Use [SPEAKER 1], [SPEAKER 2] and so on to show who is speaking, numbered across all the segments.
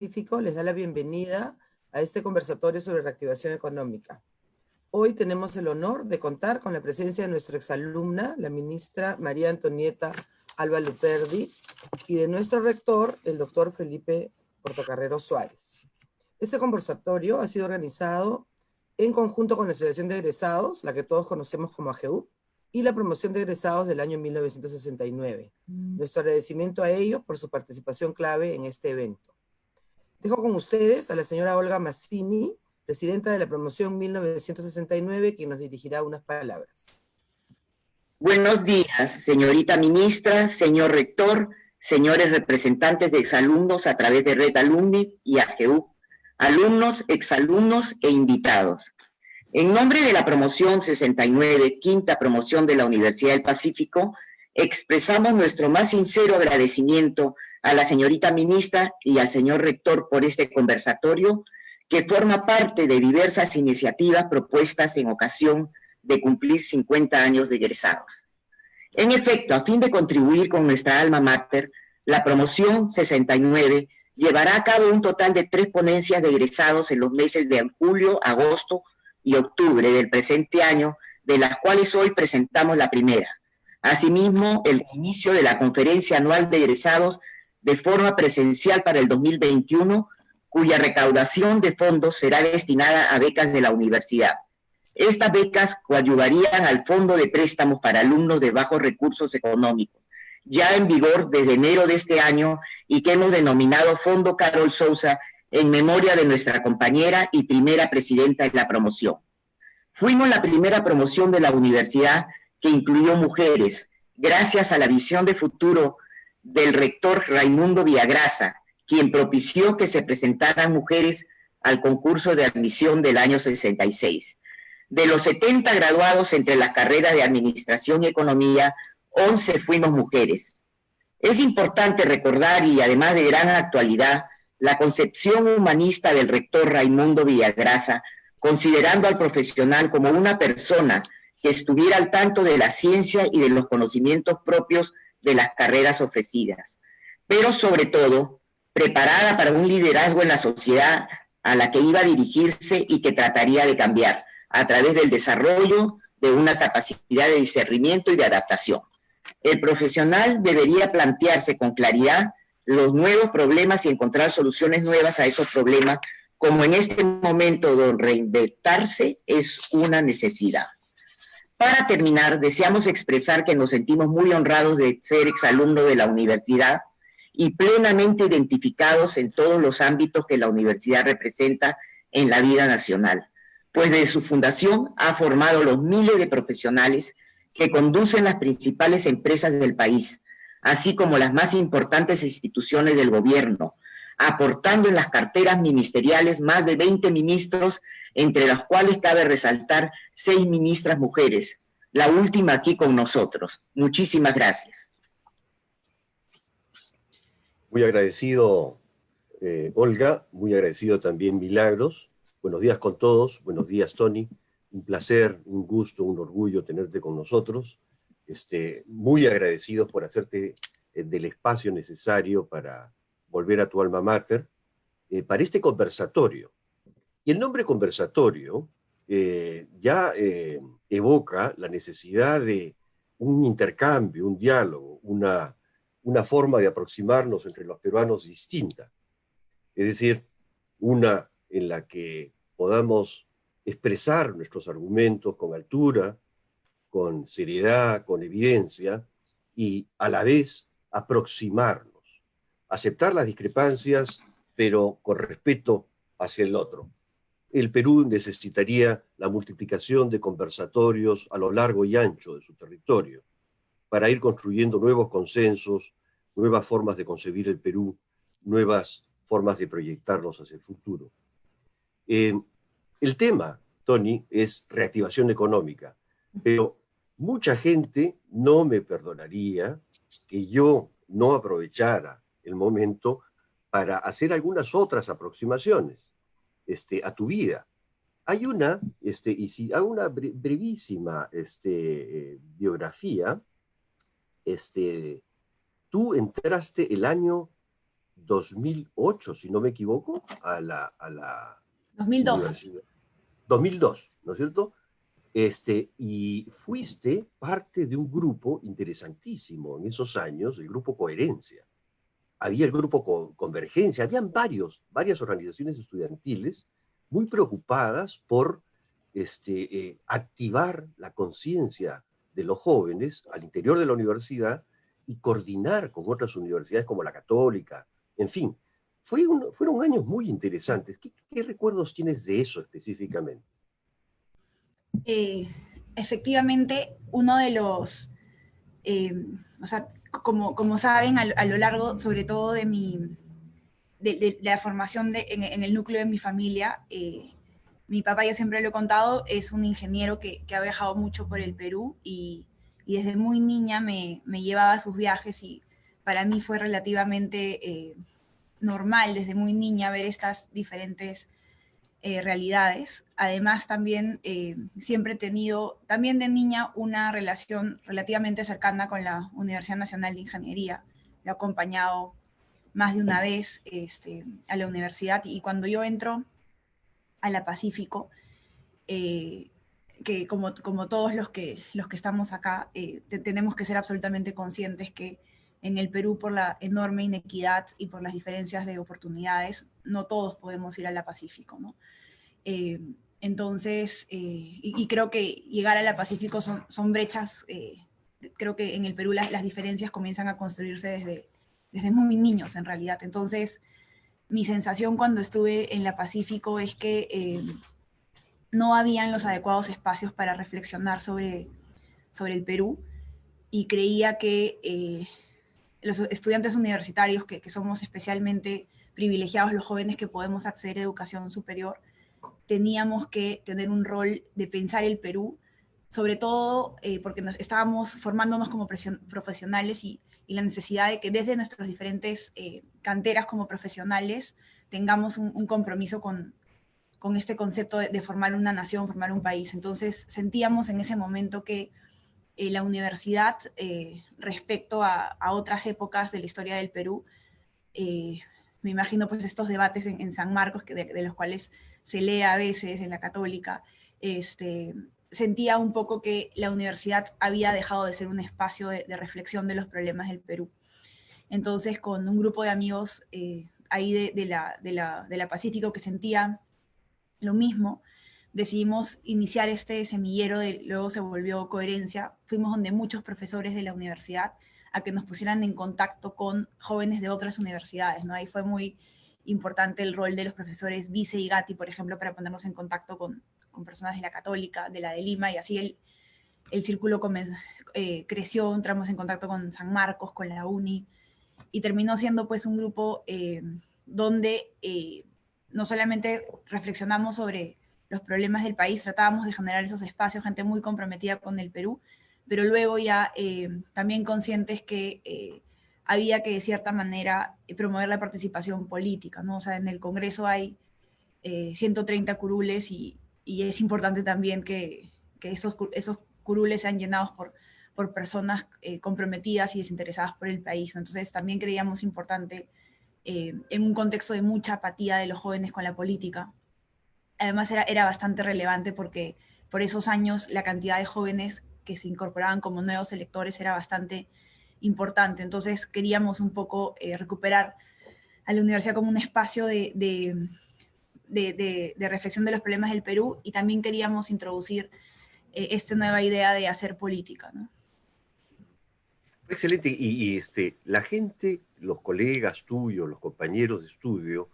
[SPEAKER 1] Pacífico les da la bienvenida a este conversatorio sobre reactivación económica. Hoy tenemos el honor de contar con la presencia de nuestra exalumna, la ministra María Antonieta Alba Luperdi, y de nuestro rector, el doctor Felipe Portocarrero Suárez. Este conversatorio ha sido organizado en conjunto con la Asociación de Egresados, la que todos conocemos como AGEUP, y la Promoción de Egresados del año 1969. Nuestro agradecimiento a ellos por su participación clave en este evento. Dejo con ustedes a la señora Olga Mazzini, presidenta de la Promoción 1969, quien nos dirigirá unas palabras.
[SPEAKER 2] Buenos días, señorita ministra, señor rector, señores representantes de exalumnos a través de Red Alumni y AGEUP, alumnos, exalumnos e invitados. En nombre de la Promoción 69, quinta promoción de la Universidad del Pacífico, expresamos nuestro más sincero agradecimiento a la señorita ministra y al señor rector por este conversatorio, que forma parte de diversas iniciativas propuestas en ocasión de cumplir 50 años de egresados. En efecto, a fin de contribuir con nuestra alma mater, la Promoción 69 llevará a cabo un total de 3 ponencias de egresados en los meses de julio, agosto y octubre del presente año, de las cuales hoy presentamos la primera. Asimismo, el inicio de la conferencia anual de egresados de forma presencial para el 2021, cuya recaudación de fondos será destinada a becas de la universidad. Estas becas coadyuvarían al Fondo de Préstamos para Alumnos de Bajos Recursos Económicos, ya en vigor desde enero de este año y que hemos denominado Fondo Carol Sousa en memoria de nuestra compañera y primera presidenta de la promoción. Fuimos la primera promoción de la universidad que incluyó mujeres, gracias a la visión de futuro del rector Raimundo Villagrasa, quien propició que se presentaran mujeres al concurso de admisión del año 66. De los 70 graduados entre las carreras de Administración y Economía, 11 fuimos mujeres. Es importante recordar, y además de gran actualidad, la concepción humanista del rector Raimundo Villagrasa, considerando al profesional como una persona que estuviera al tanto de la ciencia y de los conocimientos propios de las carreras ofrecidas, pero sobre todo preparada para un liderazgo en la sociedad a la que iba a dirigirse y que trataría de cambiar a través del desarrollo de una capacidad de discernimiento y de adaptación. El profesional debería plantearse con claridad los nuevos problemas y encontrar soluciones nuevas a esos problemas, como en este momento donde reinventarse es una necesidad. Para terminar, deseamos expresar que nos sentimos muy honrados de ser exalumnos de la universidad y plenamente identificados en todos los ámbitos que la universidad representa en la vida nacional, pues desde su fundación ha formado los miles de profesionales que conducen las principales empresas del país, así como las más importantes instituciones del gobierno, aportando en las carteras ministeriales más de 20 ministros, entre los cuales cabe resaltar 6 ministras mujeres, la última aquí con nosotros. Muchísimas gracias.
[SPEAKER 3] Muy agradecido, Olga, muy agradecido también Milagros. Buenos días con todos, buenos días Tony, un placer, un gusto, un orgullo tenerte con nosotros. Muy agradecidos por hacerte del espacio necesario para volver a tu alma mater, para este conversatorio. Y el nombre conversatorio ya evoca la necesidad de un intercambio, un diálogo, una forma de aproximarnos entre los peruanos distinta. Es decir, una en la que podamos expresar nuestros argumentos con altura, con seriedad, con evidencia, y a la vez aproximarnos, aceptar las discrepancias, pero con respeto hacia el otro. El Perú necesitaría la multiplicación de conversatorios a lo largo y ancho de su territorio para ir construyendo nuevos consensos, nuevas formas de concebir el Perú, nuevas formas de proyectarnos hacia el futuro. El tema, Tony, es reactivación económica, pero mucha gente no me perdonaría que yo no aprovechara el momento para hacer algunas otras aproximaciones a tu vida. Hay una, y si hago una brevísima biografía, tú entraste el año 2008, si no me equivoco, a la
[SPEAKER 4] 2002.
[SPEAKER 3] universidad. 2002, ¿no es cierto? Y fuiste parte de un grupo interesantísimo en esos años, el Grupo Coherencia. Había el Grupo Convergencia, habían varias organizaciones estudiantiles muy preocupadas por activar la conciencia de los jóvenes al interior de la universidad y coordinar con otras universidades como la Católica. En fin, fueron años muy interesantes. ¿Qué recuerdos tienes de eso específicamente?
[SPEAKER 4] Efectivamente, uno de los, o sea, como saben, a lo largo, sobre todo de la formación en el núcleo de mi familia, mi papá, yo siempre lo he contado, es un ingeniero que ha viajado mucho por el Perú y desde muy niña me llevaba a sus viajes y para mí fue relativamente normal desde muy niña ver estas diferentes realidades. Además, también siempre he tenido, también de niña, una relación relativamente cercana con la Universidad Nacional de Ingeniería. Lo he acompañado más de una vez a la universidad y cuando yo entro a la Pacífico, que como todos los que estamos acá, tenemos que ser absolutamente conscientes que en el Perú, por la enorme inequidad y por las diferencias de oportunidades, no todos podemos ir a la Pacífico, ¿no? Entonces, y creo que llegar a la Pacífico son brechas, creo que en el Perú las diferencias comienzan a construirse desde muy niños en realidad. Entonces, mi sensación cuando estuve en la Pacífico es que no habían los adecuados espacios para reflexionar sobre el Perú y creía que los estudiantes universitarios, que somos especialmente privilegiados, los jóvenes que podemos acceder a educación superior, teníamos que tener un rol de pensar el Perú, sobre todo porque estábamos formándonos como profesionales y la necesidad de que desde nuestras diferentes canteras como profesionales tengamos un compromiso con este concepto de formar una nación, formar un país. Entonces sentíamos en ese momento que la universidad, respecto a otras épocas de la historia del Perú, me imagino pues estos debates en San Marcos, de los cuales se lee a veces en la Católica, sentía un poco que la universidad había dejado de ser un espacio de reflexión de los problemas del Perú. Entonces, con un grupo de amigos ahí de la Pacífico que sentía lo mismo, decidimos iniciar este semillero, luego se volvió Coherencia. Fuimos donde muchos profesores de la universidad a que nos pusieran en contacto con jóvenes de otras universidades, ¿no? Ahí fue muy importante el rol de los profesores Vice y Gatti, por ejemplo, para ponernos en contacto con personas de la Católica, de la de Lima, y así el círculo creció, entramos en contacto con San Marcos, con la UNI, y terminó siendo pues un grupo donde no solamente reflexionamos sobre los problemas del país, tratábamos de generar esos espacios, gente muy comprometida con el Perú, pero luego ya también conscientes que había que de cierta manera promover la participación política, ¿no? O sea, en el Congreso hay 130 curules y es importante también que esos curules sean llenados por personas comprometidas y desinteresadas por el país, ¿no? Entonces también creíamos importante en un contexto de mucha apatía de los jóvenes con la política. Además era bastante relevante porque por esos años la cantidad de jóvenes que se incorporaban como nuevos electores era bastante importante. Entonces queríamos un poco recuperar a la universidad como un espacio de reflexión de los problemas del Perú y también queríamos introducir esta nueva idea de hacer política, ¿no?
[SPEAKER 3] Excelente. La gente, los colegas tuyos, los compañeros de estudio,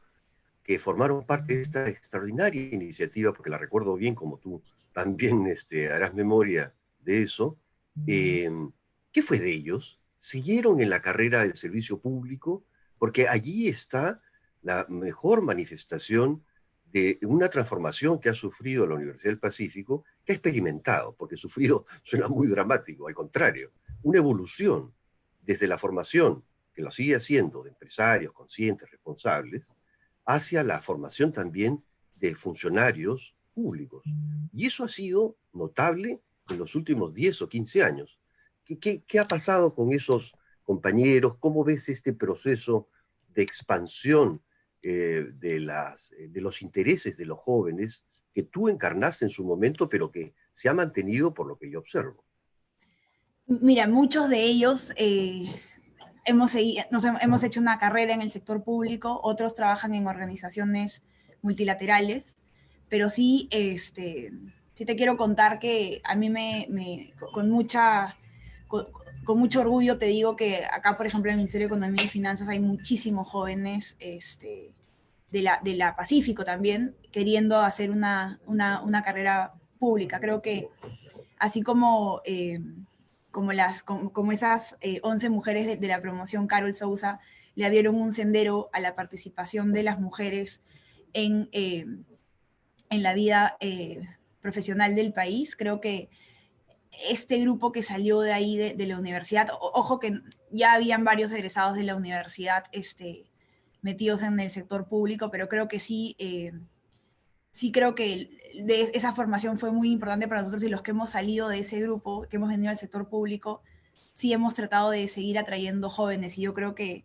[SPEAKER 3] que formaron parte de esta extraordinaria iniciativa, porque la recuerdo bien, como tú también harás memoria de eso, ¿qué fue de ellos? ¿Siguieron en la carrera del servicio público? Porque allí está la mejor manifestación de una transformación que ha sufrido la Universidad del Pacífico, que ha experimentado, porque sufrido suena muy dramático, al contrario, una evolución desde la formación, que lo sigue haciendo, de empresarios conscientes, responsables, hacia la formación también de funcionarios públicos. Y eso ha sido notable en los últimos 10 o 15 años. ¿Qué ha pasado con esos compañeros? ¿Cómo ves este proceso de expansión de los intereses de los jóvenes que tú encarnaste en su momento, pero que se ha mantenido por lo que yo observo.
[SPEAKER 4] Mira, muchos de ellos hemos hecho una carrera en el sector público, otros trabajan en organizaciones multilaterales, pero sí, sí te quiero contar que a mí con mucho orgullo te digo que acá, por ejemplo, en el Ministerio de Economía y Finanzas hay muchísimos jóvenes de la Pacífico también queriendo hacer una carrera pública. Creo que así como como esas 11 mujeres de la promoción Carol Sousa le abrieron un sendero a la participación de las mujeres en la vida profesional del país. Creo que este grupo que salió de ahí de la universidad, ojo que ya habían varios egresados de la universidad metidos en el sector público, pero creo que sí, sí creo que esa formación fue muy importante para nosotros, y los que hemos salido de ese grupo, que hemos venido al sector público, sí hemos tratado de seguir atrayendo jóvenes, y yo creo que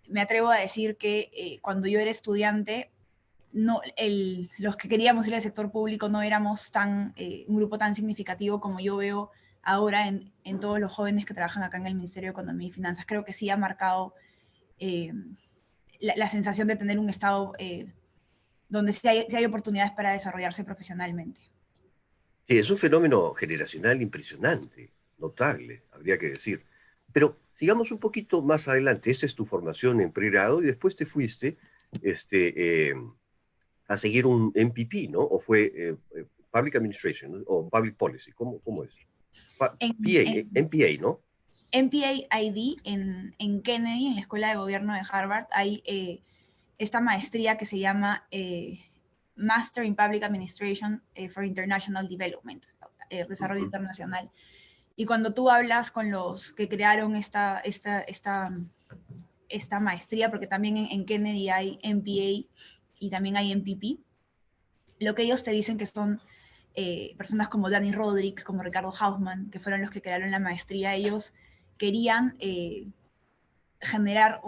[SPEAKER 4] me atrevo a decir que cuando yo era estudiante, los que queríamos ir al sector público no éramos un grupo tan significativo como yo veo ahora en todos los jóvenes que trabajan acá en el Ministerio de Economía y Finanzas. Creo que sí ha marcado la sensación de tener un Estado donde sí hay oportunidades para desarrollarse profesionalmente.
[SPEAKER 3] Sí, es un fenómeno generacional impresionante, notable, habría que decir. Pero sigamos un poquito más adelante. Esta es tu formación en pregrado y después te fuiste a seguir un MPP, ¿no? ¿O fue Public Administration, ¿no? O Public Policy? ¿Cómo es? MPA, ¿no?
[SPEAKER 4] MPA ID en Kennedy, en la Escuela de Gobierno de Harvard, hay esta maestría que se llama Master in Public Administration for International Development, desarrollo internacional. Y cuando tú hablas con los que crearon esta maestría, porque también en Kennedy hay MPA y también hay MPP, lo que ellos te dicen que son personas como Dani Rodrik, como Ricardo Hausmann, que fueron los que crearon la maestría. Ellos querían generar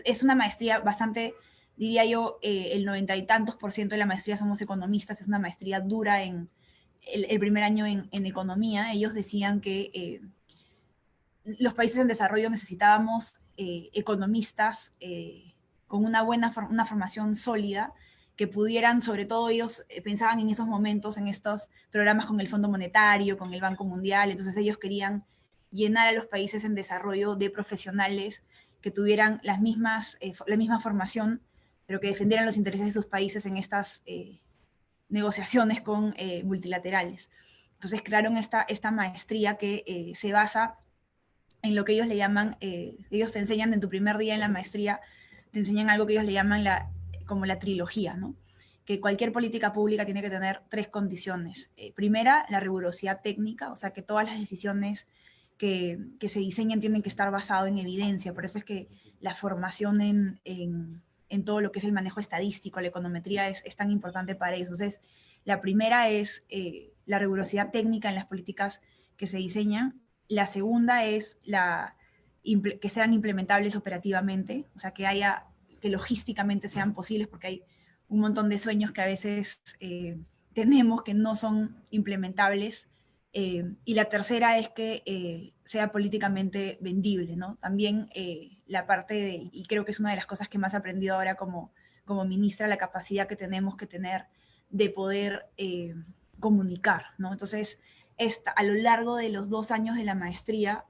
[SPEAKER 4] es una maestría bastante, diría yo, el 90 y tantos % de la maestría somos economistas, es una maestría dura en el primer año en economía. Ellos decían que los países en desarrollo necesitábamos economistas con una formación sólida, que pudieran, sobre todo ellos pensaban en esos momentos, en estos programas con el Fondo Monetario, con el Banco Mundial. Entonces ellos querían llenar a los países en desarrollo de profesionales que tuvieran la misma formación, pero que defendieran los intereses de sus países en estas negociaciones con multilaterales. Entonces crearon esta maestría que se basa en lo que ellos le llaman, ellos te enseñan en tu primer día en la maestría, te enseñan algo que ellos le llaman como la trilogía, ¿no? Que cualquier política pública tiene que tener 3 condiciones. Primera, la rigurosidad técnica, o sea, que todas las decisiones que se diseñen tienen que estar basadas en evidencia. Por eso es que la formación en todo lo que es el manejo estadístico, la econometría, es tan importante para eso. Entonces, la primera es la rigurosidad técnica en las políticas que se diseñan. La segunda es que sean implementables operativamente, o sea, que logísticamente sean posibles, porque hay un montón de sueños que a veces tenemos que no son implementables. Y la tercera es que sea políticamente vendible, ¿no? También la parte y creo que es una de las cosas que más he aprendido ahora como ministra, la capacidad que tenemos que tener de poder comunicar, ¿no? Entonces, a lo largo de los 2 años de la maestría,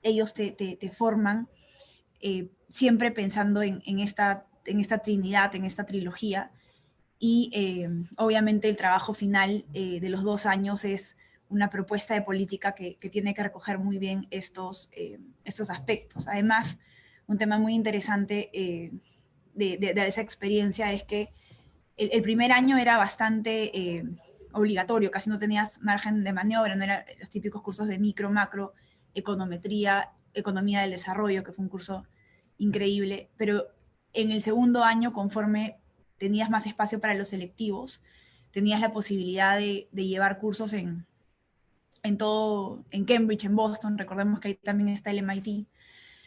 [SPEAKER 4] ellos te forman siempre pensando en esta trinidad, en esta trilogía, y obviamente el trabajo final de los 2 años es una propuesta de política que tiene que recoger muy bien estos aspectos. Además, un tema muy interesante de esa experiencia es que el primer año era bastante obligatorio, casi no tenías margen de maniobra, no eran los típicos cursos de micro, macro, econometría, economía del desarrollo, que fue un curso increíble, pero en el segundo año, conforme tenías más espacio para los selectivos, tenías la posibilidad de llevar cursos en Cambridge, en Boston. Recordemos que ahí también está el MIT.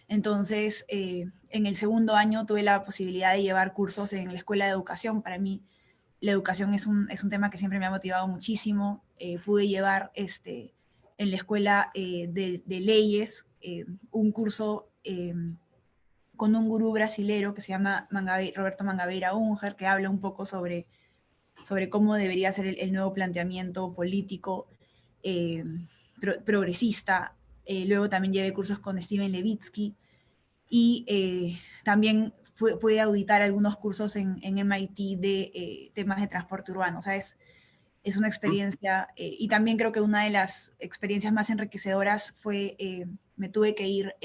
[SPEAKER 4] Entonces, en el segundo año tuve la posibilidad de llevar cursos en la Escuela de Educación. Para mí, la educación es un tema que siempre me ha motivado muchísimo. Pude llevar en la Escuela de Leyes un curso con un gurú brasilero que se llama Roberto Mangabeira Unger, que habla un poco sobre cómo debería ser el nuevo planteamiento político progresista. Luego también llevé cursos con Steven Levitsky y también pude auditar algunos cursos en MIT de temas de transporte urbano. O sea, es una experiencia, y también creo que una de las experiencias más enriquecedoras fue, me tuve que ir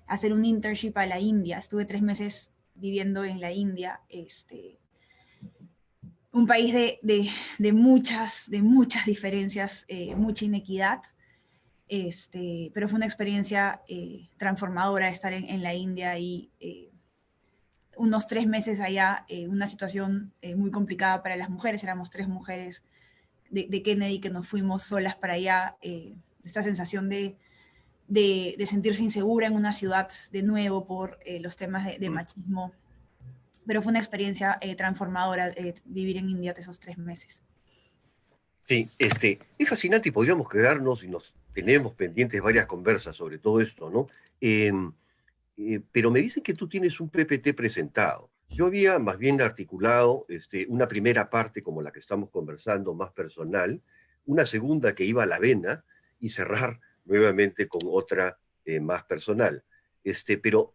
[SPEAKER 4] a hacer un internship a la India. Estuve 3 meses viviendo en la India, un país de muchas diferencias, mucha inequidad, pero fue una experiencia transformadora estar en la India y unos 3 meses allá, una situación muy complicada para las mujeres. Éramos 3 mujeres de Kennedy que nos fuimos solas para allá, esta sensación de sentirse insegura en una ciudad de nuevo por los temas de machismo. Pero fue una experiencia transformadora vivir en India esos 3 meses.
[SPEAKER 3] Sí, es fascinante y podríamos quedarnos y nos tenemos pendientes varias conversas sobre todo esto, ¿no? Pero me dicen que tú tienes un PPT presentado. Yo había más bien articulado una primera parte como la que estamos conversando, más personal, una segunda que iba a la vena y cerrar nuevamente con otra más personal. Pero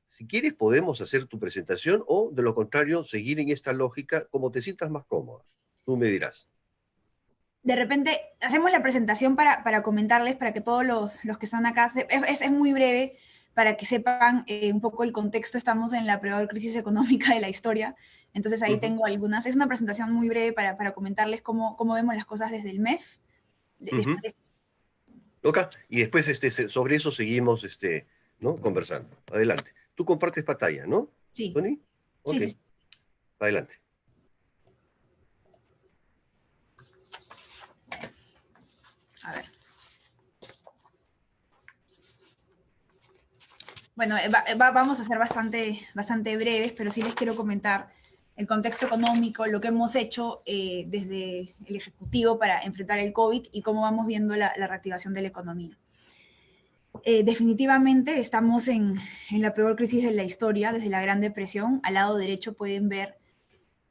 [SPEAKER 3] si quieres podemos hacer tu presentación o de lo contrario seguir en esta lógica como te sientas más cómoda. Tú me dirás.
[SPEAKER 4] De repente hacemos la presentación para comentarles, para que todos los que están acá, es muy breve, para que sepan un poco el contexto. Estamos en la peor crisis económica de la historia, entonces ahí tengo algunas. Es una presentación muy breve para comentarles cómo vemos las cosas desde el MEF.
[SPEAKER 3] Ok, y después sobre eso seguimos ¿no? conversando. Adelante. Tú compartes pantalla, ¿no?
[SPEAKER 4] Sí.
[SPEAKER 3] ¿Tony? Ok.
[SPEAKER 4] Sí.
[SPEAKER 3] Adelante.
[SPEAKER 4] A ver. Bueno, vamos a ser bastante breves, pero sí les quiero comentar el contexto económico, lo que hemos hecho desde el Ejecutivo para enfrentar el COVID y cómo vamos viendo la reactivación de la economía. Definitivamente estamos en la peor crisis de la historia, desde la Gran Depresión. Al lado derecho pueden ver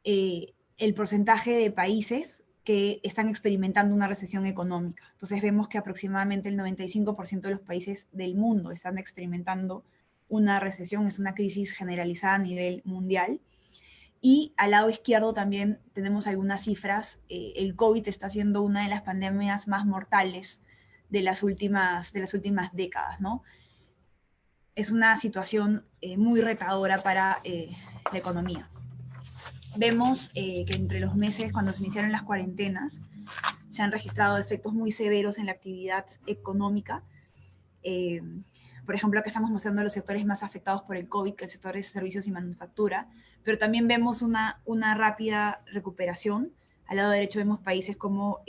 [SPEAKER 4] el porcentaje de países que están experimentando una recesión económica. Entonces vemos que aproximadamente el 95% de los países del mundo están experimentando una recesión, es una crisis generalizada a nivel mundial. Y al lado izquierdo también tenemos algunas cifras. El COVID está siendo una de las pandemias más mortales de las últimas décadas, ¿no? Es una situación muy retadora para la economía. Vemos que entre los meses, cuando se iniciaron las cuarentenas, se han registrado efectos muy severos en la actividad económica. Por ejemplo, acá estamos mostrando los sectores más afectados por el COVID, que es el sector de servicios y manufactura, pero también vemos una rápida recuperación. Al lado derecho vemos países como,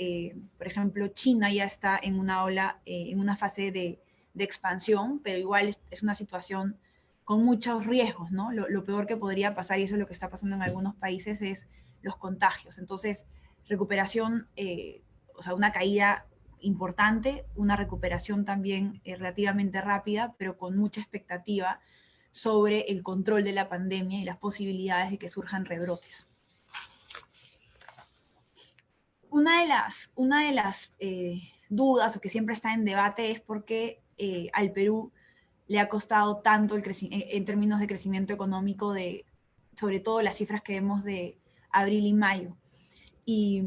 [SPEAKER 4] por ejemplo, China ya está en una ola, en una fase de expansión, pero igual es una situación con muchos riesgos, ¿no? Lo peor que podría pasar, y eso es lo que está pasando en algunos países, es los contagios. Entonces, recuperación, o sea, una caída importante, una recuperación también relativamente rápida, pero con mucha expectativa sobre el control de la pandemia y las posibilidades de que surjan rebrotes. Una de las dudas, o que siempre está en debate, es por qué al Perú le ha costado tanto en términos de crecimiento económico, sobre todo las cifras que vemos de abril y mayo. Y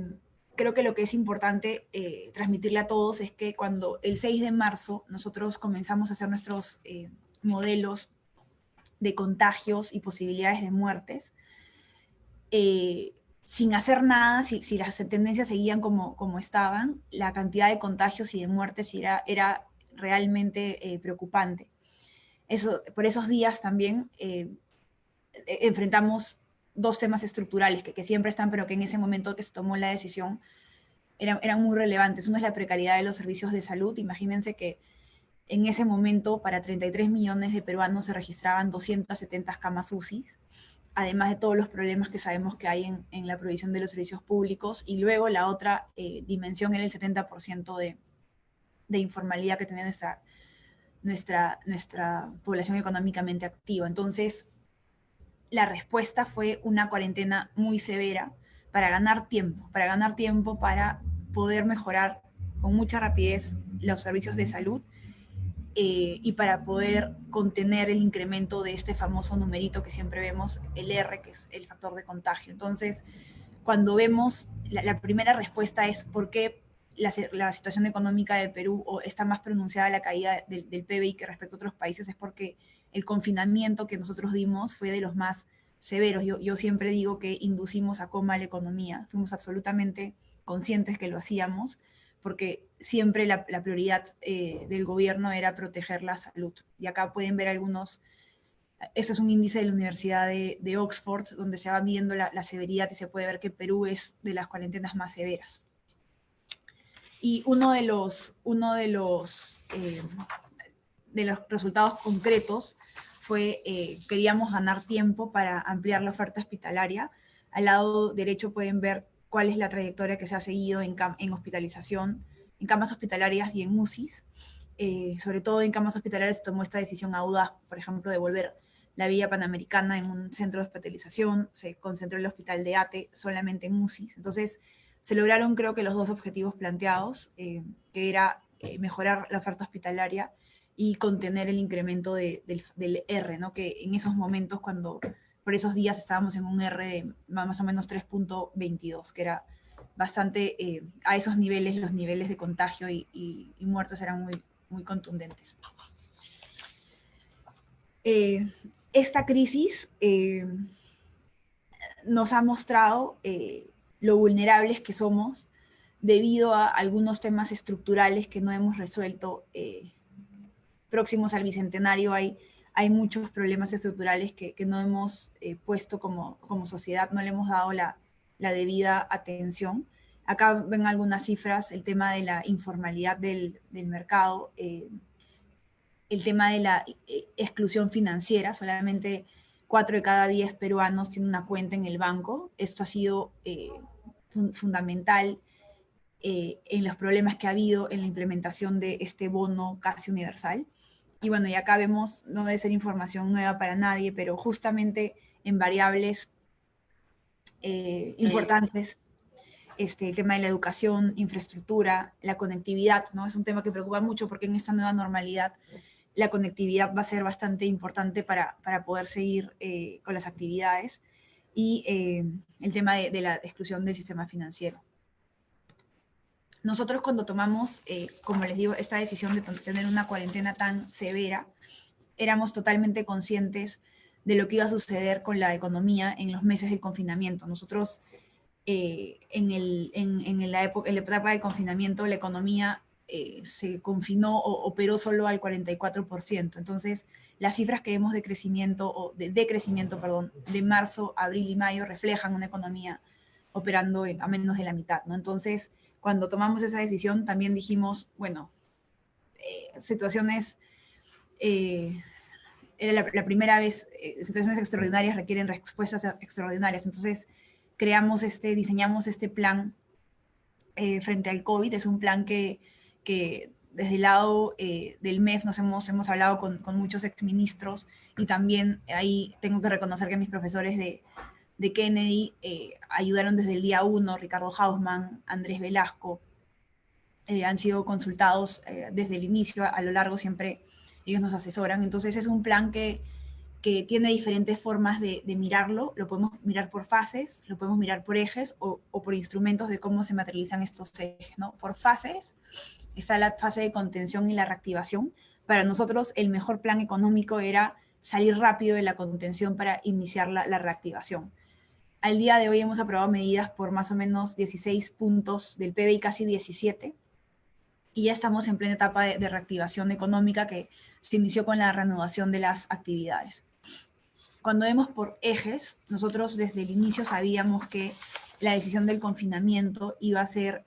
[SPEAKER 4] creo que lo que es importante transmitirle a todos es que cuando el 6 de marzo nosotros comenzamos a hacer nuestros modelos de contagios y posibilidades de muertes, sin hacer nada, si las tendencias seguían como estaban, la cantidad de contagios y de muertes era realmente preocupante. Por esos días también enfrentamos 2 temas estructurales que siempre están, pero que en ese momento que se tomó la decisión eran muy relevantes. Uno es la precariedad de los servicios de salud. Imagínense que En ese momento, para 33 millones de peruanos se registraban 270 camas UCI, además de todos los problemas que sabemos que hay en la provisión de los servicios públicos. Y luego la otra dimensión era el 70% de informalidad que tenía nuestra población económicamente activa. Entonces, la respuesta fue una cuarentena muy severa para ganar tiempo, para poder mejorar con mucha rapidez los servicios de salud y para poder contener el incremento de este famoso numerito que siempre vemos, el R, que es el factor de contagio. Entonces, cuando vemos, la primera respuesta es por qué la situación económica del Perú o está más pronunciada la caída del PBI que respecto a otros países, es porque el confinamiento que nosotros dimos fue de los más severos. Yo siempre digo que inducimos a coma la economía, fuimos absolutamente conscientes que lo hacíamos, porque siempre la prioridad del gobierno era proteger la salud. Y acá pueden ver algunos, ese es un índice de la Universidad de Oxford, donde se va midiendo la severidad y se puede ver que Perú es de las cuarentenas más severas. Y uno de los resultados concretos fue, queríamos ganar tiempo para ampliar la oferta hospitalaria. Al lado derecho pueden ver cuál es la trayectoria que se ha seguido en hospitalización, en camas hospitalarias y en UCIs. Sobre todo en camas hospitalarias se tomó esta decisión audaz, por ejemplo, de volver la Villa Panamericana en un centro de hospitalización, se concentró el hospital de ATE solamente en UCIs. Entonces, se lograron creo que los dos objetivos planteados, que era mejorar la oferta hospitalaria y contener el incremento del R, ¿no? Que en esos momentos, cuando por esos días estábamos en un R de más o menos 3.22, que era bastante, a esos niveles, los niveles de contagio y muertos eran muy, muy contundentes. Esta crisis nos ha mostrado lo vulnerables que somos debido a algunos temas estructurales que no hemos resuelto. Próximos al Bicentenario hay muchos problemas estructurales que no hemos puesto como sociedad, no le hemos dado la debida atención. Acá ven algunas cifras, el tema de la informalidad del mercado, el tema de la exclusión financiera, solamente 4 de cada 10 peruanos tienen una cuenta en el banco. Esto ha sido fundamental en los problemas que ha habido en la implementación de este bono casi universal. Y bueno, y acá vemos, no debe ser información nueva para nadie, pero justamente en variables importantes, el tema de la educación, infraestructura, la conectividad, ¿no? Es un tema que preocupa mucho porque en esta nueva normalidad la conectividad va a ser bastante importante para poder seguir con las actividades, y el tema de la exclusión del sistema financiero. Nosotros cuando tomamos, como les digo, esta decisión de tener una cuarentena tan severa, éramos totalmente conscientes de lo que iba a suceder con la economía en los meses del confinamiento. Nosotros, en la etapa de confinamiento, la economía se confinó o operó solo al 44%. Entonces, las cifras que vemos de crecimiento, de marzo, abril y mayo reflejan una economía operando a menos de la mitad, ¿no? Entonces, cuando tomamos esa decisión, también dijimos, bueno, situaciones, era la primera vez, situaciones extraordinarias requieren respuestas extraordinarias. Entonces, diseñamos este plan frente al COVID. Es un plan que desde el lado del MEF hemos hablado con muchos exministros, y también ahí tengo que reconocer que mis profesores de Kennedy ayudaron desde el día 1, Ricardo Hausmann, Andrés Velasco, han sido consultados desde el inicio, a lo largo siempre ellos nos asesoran. Entonces es un plan que tiene diferentes formas de mirarlo. Lo podemos mirar por fases, lo podemos mirar por ejes o por instrumentos de cómo se materializan estos ejes, ¿no? Por fases está la fase de contención y la reactivación. Para nosotros el mejor plan económico era salir rápido de la contención para iniciar la reactivación. Al día de hoy hemos aprobado medidas por más o menos 16 puntos del PBI, casi 17, y ya estamos en plena etapa de reactivación económica que se inició con la reanudación de las actividades. Cuando vemos por ejes, nosotros desde el inicio sabíamos que la decisión del confinamiento iba a ser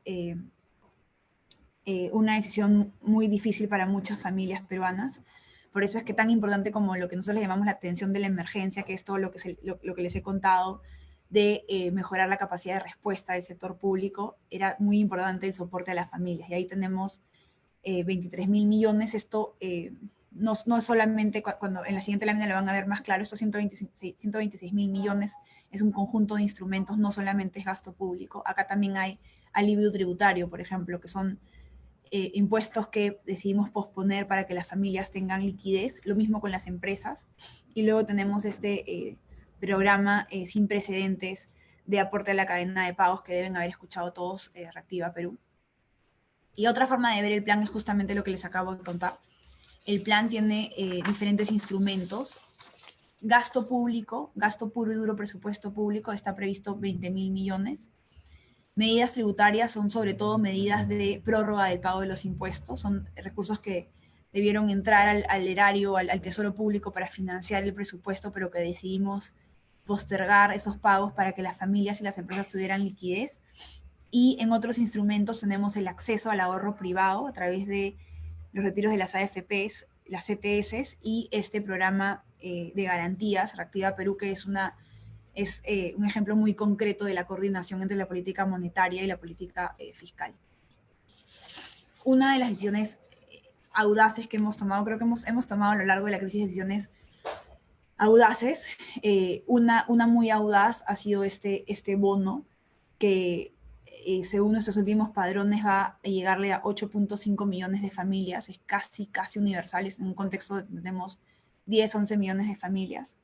[SPEAKER 4] una decisión muy difícil para muchas familias peruanas. Por eso es que tan importante como lo que nosotros le llamamos la atención de la emergencia, que es todo lo que les he contado, de mejorar la capacidad de respuesta del sector público, era muy importante el soporte a las familias. Y ahí tenemos 23.000 millones. Esto no es solamente, cuando en la siguiente lámina lo van a ver más claro, estos 126.000 millones es un conjunto de instrumentos, no solamente es gasto público. Acá también hay alivio tributario, por ejemplo, que son impuestos que decidimos posponer para que las familias tengan liquidez, lo mismo con las empresas. Y luego tenemos este programa sin precedentes de aporte a la cadena de pagos que deben haber escuchado todos, Reactiva Perú. Y otra forma de ver el plan es justamente lo que les acabo de contar. El plan tiene diferentes instrumentos. Gasto público, gasto puro y duro, presupuesto público, está previsto 20.000 millones. Medidas tributarias son sobre todo medidas de prórroga del pago de los impuestos, son recursos que debieron entrar al erario, al tesoro público para financiar el presupuesto, pero que decidimos postergar esos pagos para que las familias y las empresas tuvieran liquidez. Y en otros instrumentos tenemos el acceso al ahorro privado a través de los retiros de las AFPs, las CTS y este programa de garantías, Reactiva Perú, que es un ejemplo muy concreto de la coordinación entre la política monetaria y la política fiscal. Una de las decisiones audaces que hemos tomado, creo que hemos tomado a lo largo de la crisis decisiones audaces. Una muy audaz ha sido este bono que según nuestros últimos padrones va a llegarle a 8.5 millones de familias, es casi universal, es en un contexto donde tenemos 10, 11 millones de familias.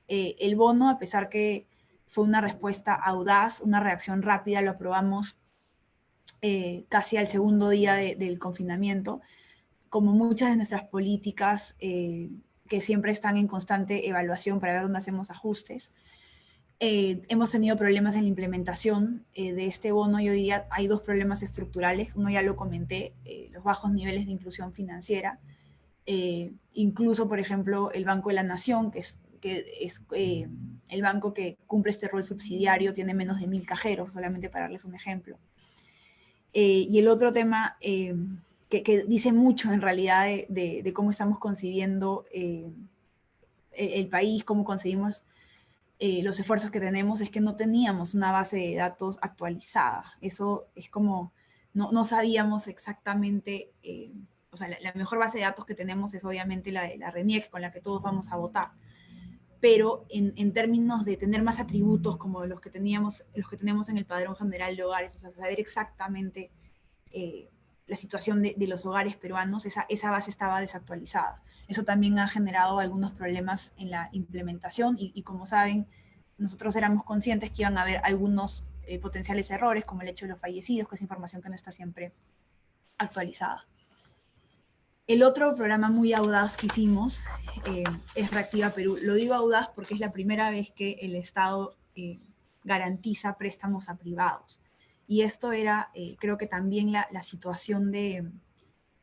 [SPEAKER 4] El bono, a pesar que fue una respuesta audaz, una reacción rápida, lo aprobamos casi al segundo día del confinamiento, como muchas de nuestras políticas que siempre están en constante evaluación para ver dónde hacemos ajustes. Hemos tenido problemas en la implementación de este bono. Yo diría hay dos problemas estructurales. Uno ya lo comenté, los bajos niveles de inclusión financiera. Incluso, por ejemplo, el Banco de la Nación, que es el banco que cumple este rol subsidiario, tiene menos de 1.000 cajeros, solamente para darles un ejemplo. Y el otro tema que dice mucho en realidad de cómo estamos concibiendo el país, cómo concebimos los esfuerzos que tenemos, es que no teníamos una base de datos actualizada. Eso es como, no sabíamos exactamente, o sea, la mejor base de datos que tenemos es obviamente la de la RENIEC, con la que todos vamos a votar. Pero en términos de tener más atributos como los que tenemos en el Padrón General de Hogares, o sea, saber exactamente la situación de los hogares peruanos, esa base estaba desactualizada. Eso también ha generado algunos problemas en la implementación y como saben, nosotros éramos conscientes que iban a haber algunos potenciales errores, como el hecho de los fallecidos, que es información que no está siempre actualizada. El otro programa muy audaz que hicimos es Reactiva Perú. Lo digo audaz porque es la primera vez que el Estado garantiza préstamos a privados. Y esto era, creo que también la situación de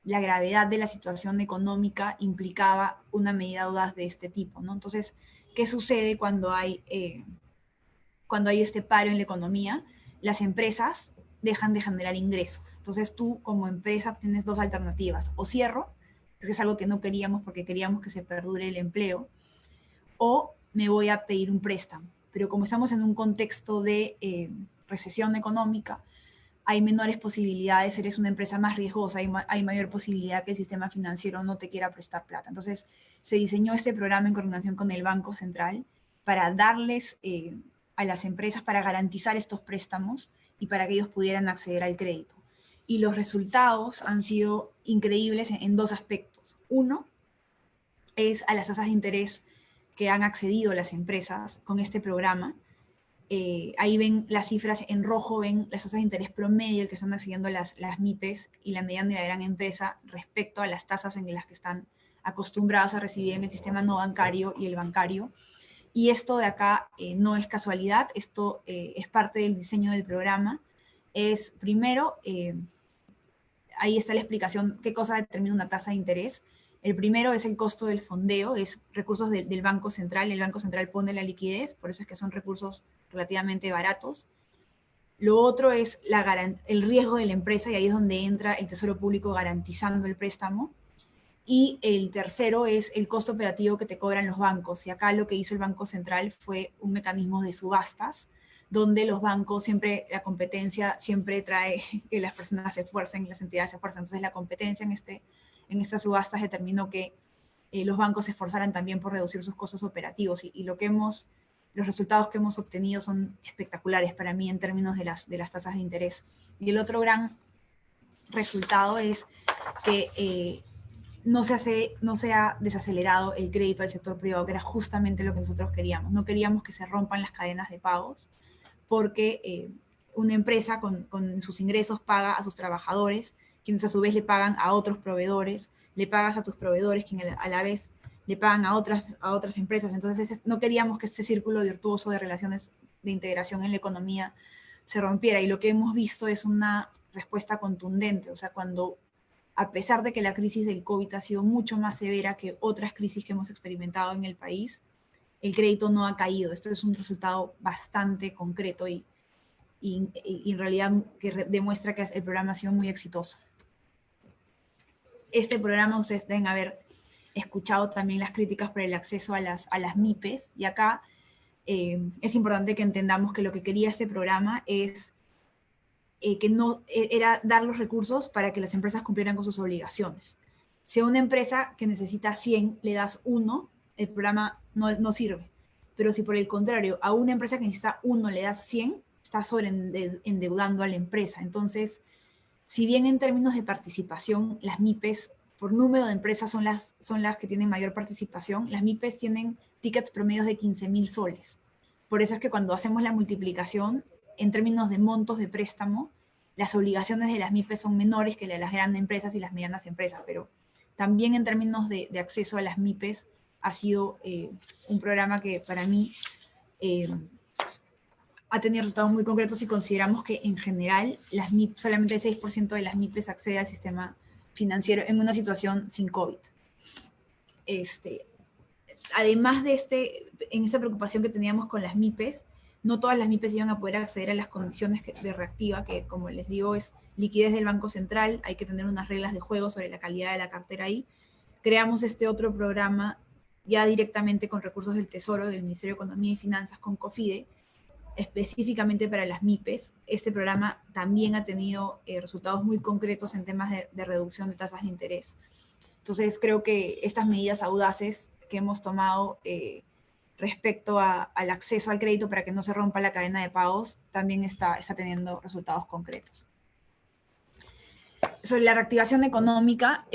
[SPEAKER 4] la gravedad de la situación económica implicaba una medida audaz de este tipo, ¿no? Entonces, ¿qué sucede cuando hay este paro en la economía? Las empresas dejan de generar ingresos. Entonces tú como empresa tienes dos alternativas: o cierro, que es algo que no queríamos porque queríamos que se perdure el empleo, o me voy a pedir un préstamo. Pero como estamos en un contexto de recesión económica, hay menores posibilidades, eres una empresa más riesgosa, hay mayor posibilidad que el sistema financiero no te quiera prestar plata. Entonces se diseñó este programa en coordinación con el Banco Central para darles a las empresas, para garantizar estos préstamos y para que ellos pudieran acceder al crédito. Y los resultados han sido increíbles en dos aspectos. Uno es a las tasas de interés que han accedido las empresas con este programa. Ahí ven las cifras en rojo, ven las tasas de interés promedio que están accediendo las MIPES y la mediana y la gran empresa respecto a las tasas en las que están acostumbrados a recibir en el sistema no bancario y el bancario. Y esto de acá no es casualidad, esto es parte del diseño del programa. Es primero, ahí está la explicación qué cosa determina una tasa de interés. El primero es el costo del fondeo, es recursos del Banco Central. El Banco Central pone la liquidez, por eso es que son recursos relativamente baratos. Lo otro es el riesgo de la empresa, y ahí es donde entra el Tesoro Público garantizando el préstamo. Y el tercero es el costo operativo que te cobran los bancos. Y acá lo que hizo el Banco Central fue un mecanismo de subastas, donde los bancos siempre, la competencia siempre trae que las personas se esfuercen, las entidades se esfuercen. Entonces la competencia en estas subastas determinó que los bancos se esforzaran también por reducir sus costos operativos. Y los resultados que hemos obtenido son espectaculares para mí en términos de las tasas de interés. Y el otro gran resultado es que no se ha desacelerado el crédito al sector privado, que era justamente lo que nosotros queríamos. No queríamos que se rompan las cadenas de pagos, porque una empresa con sus ingresos paga a sus trabajadores, quienes a su vez le pagan a otros proveedores, le pagas a tus proveedores, quienes a la vez le pagan a otras empresas. Entonces no queríamos que este círculo virtuoso de relaciones de integración en la economía se rompiera, y lo que hemos visto es una respuesta contundente. O sea, cuando, a pesar de que la crisis del COVID ha sido mucho más severa que otras crisis que hemos experimentado en el país, el crédito no ha caído. Esto es un resultado bastante concreto y en realidad que demuestra que el programa ha sido muy exitoso. Este programa, ustedes deben haber escuchado también las críticas por el acceso a las MIPES, y acá es importante que entendamos que lo que quería este programa es era dar los recursos para que las empresas cumplieran con sus obligaciones. Si a una empresa que necesita 100 le das 1, el programa no sirve. Pero si por el contrario a una empresa que necesita 1 le das 100, está sobreendeudando a la empresa. Entonces, si bien en términos de participación, las MIPES, por número de empresas son las que tienen mayor participación, las MIPES tienen tickets promedios de 15.000 soles. Por eso es que cuando hacemos la multiplicación, en términos de montos de préstamo, las obligaciones de las MIPES son menores que las de las grandes empresas y las medianas empresas, pero también en términos de acceso a las MIPES ha sido un programa que para mí ha tenido resultados muy concretos, si consideramos que en general solamente el 6% de las MIPES accede al sistema financiero en una situación sin COVID. Además de en esta preocupación que teníamos con las MIPES, no todas las MIPES iban a poder acceder a las condiciones de reactiva, que como les digo es liquidez del Banco Central, hay que tener unas reglas de juego sobre la calidad de la cartera ahí. Creamos este otro programa ya directamente con recursos del Tesoro, del Ministerio de Economía y Finanzas, con COFIDE, específicamente para las MIPES. Este programa también ha tenido resultados muy concretos en temas de reducción de tasas de interés. Entonces creo que estas medidas audaces que hemos tomado respecto al acceso al crédito para que no se rompa la cadena de pagos también está teniendo resultados concretos. Sobre la reactivación económica,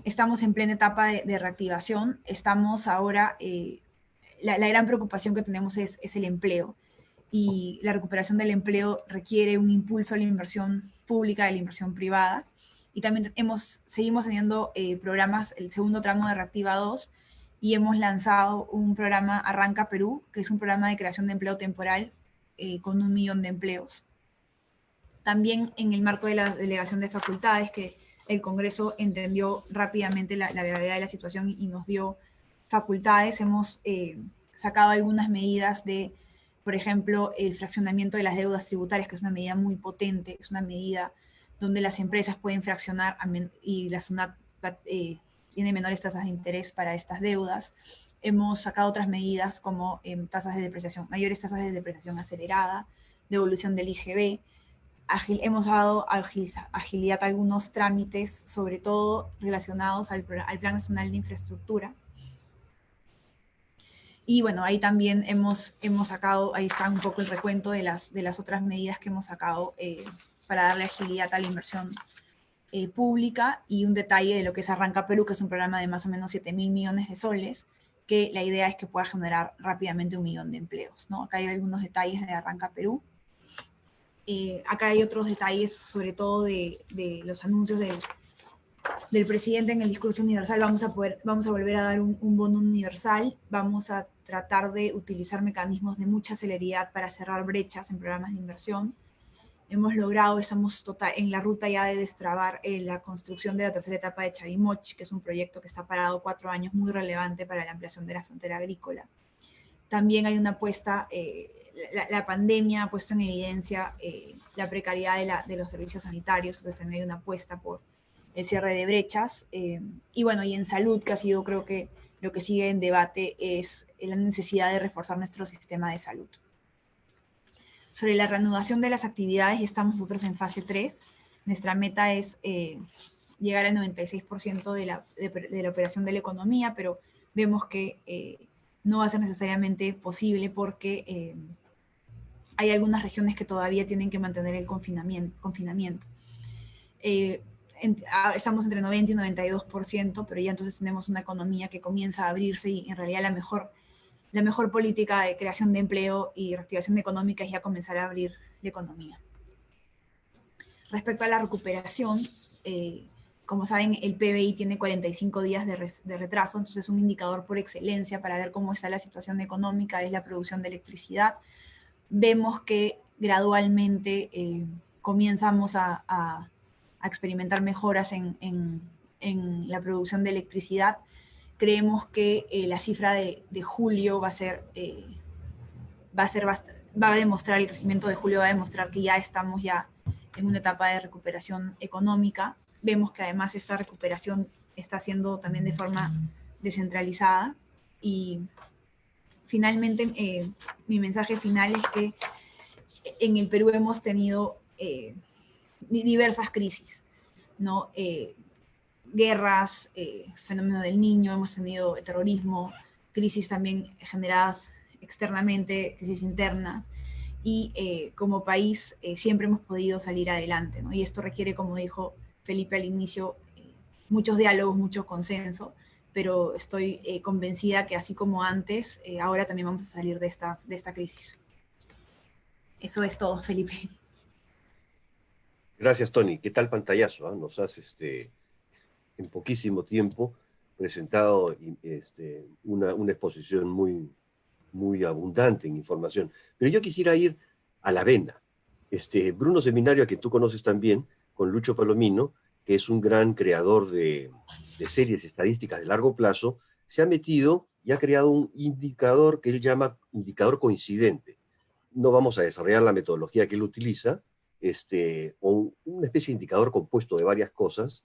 [SPEAKER 4] estamos en plena etapa de reactivación. Estamos ahora, la gran preocupación que tenemos es el empleo, y la recuperación del empleo requiere un impulso a la inversión pública, a la inversión privada, y también seguimos teniendo programas, el segundo tramo de Reactiva 2, y hemos lanzado un programa Arranca Perú, que es un programa de creación de empleo temporal con 1 millón de empleos. También en el marco de la delegación de facultades, que el Congreso entendió rápidamente la gravedad de la situación y nos dio facultades, hemos sacado algunas medidas de, por ejemplo, el fraccionamiento de las deudas tributarias, que es una medida muy potente, es una medida donde las empresas pueden fraccionar y la SUNAT tiene menores tasas de interés para estas deudas. Hemos sacado otras medidas como tasas de depreciación, mayores tasas de depreciación acelerada, devolución del IGB. Hemos dado agilidad a algunos trámites, sobre todo relacionados al Plan Nacional de Infraestructura. Y bueno, ahí también hemos sacado, ahí está un poco el recuento de las otras medidas que hemos sacado para darle agilidad a la inversión pública, y un detalle de lo que es Arranca Perú, que es un programa de más o menos 7.000 millones de soles, que la idea es que pueda generar rápidamente 1 millón de empleos, ¿no? Acá hay algunos detalles de Arranca Perú. Acá hay otros detalles, sobre todo de los anuncios del presidente en el discurso universal. Vamos a volver a dar un bono universal, vamos a tratar de utilizar mecanismos de mucha celeridad para cerrar brechas en programas de inversión. Hemos logrado, estamos en la ruta ya de destrabar la construcción de la tercera etapa de Charimoch, que es un proyecto que está parado 4 años, muy relevante para la ampliación de la frontera agrícola. También hay una apuesta, la pandemia ha puesto en evidencia la precariedad de los servicios sanitarios, entonces también hay una apuesta por el cierre de brechas. Y bueno, y en salud, que ha sido, creo que lo que sigue en debate, es la necesidad de reforzar nuestro sistema de salud. Sobre la reanudación de las actividades, ya estamos nosotros en fase 3. Nuestra meta es llegar al 96% de la operación de la economía, pero vemos que no va a ser necesariamente posible porque hay algunas regiones que todavía tienen que mantener el confinamiento. Estamos entre 90 y 92%, pero ya entonces tenemos una economía que comienza a abrirse y en realidad la mejor política de creación de empleo y reactivación económica es ya comenzar a abrir la economía. Respecto a la recuperación, como saben, el PBI tiene 45 días de retraso, entonces es un indicador por excelencia para ver cómo está la situación económica, es la producción de electricidad. Vemos que gradualmente comenzamos a experimentar mejoras en la producción de electricidad. Creemos que la cifra de julio va a demostrar, el crecimiento de julio va a demostrar que ya estamos ya en una etapa de recuperación económica. Vemos que además esta recuperación está siendo también de forma descentralizada. Y finalmente, mi mensaje final es que en el Perú hemos tenido diversas crisis, ¿no? Guerras, fenómeno del Niño, hemos tenido el terrorismo, crisis también generadas externamente, crisis internas, y como país siempre hemos podido salir adelante, ¿no? Y esto requiere, como dijo Felipe al inicio, muchos diálogos, mucho consenso, pero estoy convencida que así como antes, ahora también vamos a salir de esta crisis. Eso es todo, Felipe.
[SPEAKER 3] Gracias, Tony. ¿Qué tal pantallazo? Nos has, en poquísimo tiempo, presentado una exposición muy, muy abundante en información. Pero yo quisiera ir a la vena. Bruno Seminario, a quien tú conoces también, con Lucho Palomino, que es un gran creador de series estadísticas de largo plazo, se ha metido y ha creado un indicador que él llama indicador coincidente. No vamos a desarrollar la metodología que él utiliza, o una especie de indicador compuesto de varias cosas,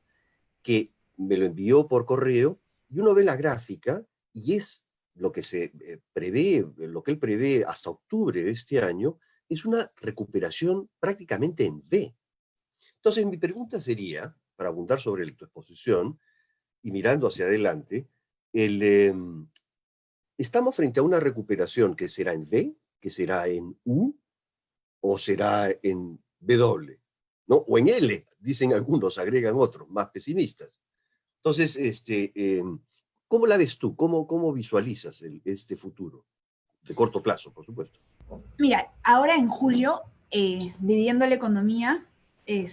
[SPEAKER 3] que me lo envió por correo, y uno ve la gráfica, y es lo que se prevé, lo que él prevé hasta octubre de este año, es una recuperación prácticamente en V. Entonces, mi pregunta sería, para abundar sobre tu exposición, y mirando hacia adelante, ¿estamos frente a una recuperación que será en V, que será en U, o será en W, ¿no? O en L, dicen algunos, agregan otros, más pesimistas? Entonces, ¿cómo la ves tú? ¿Cómo visualizas este futuro? De corto plazo, por supuesto.
[SPEAKER 4] Mira, ahora en julio, dividiendo la economía, el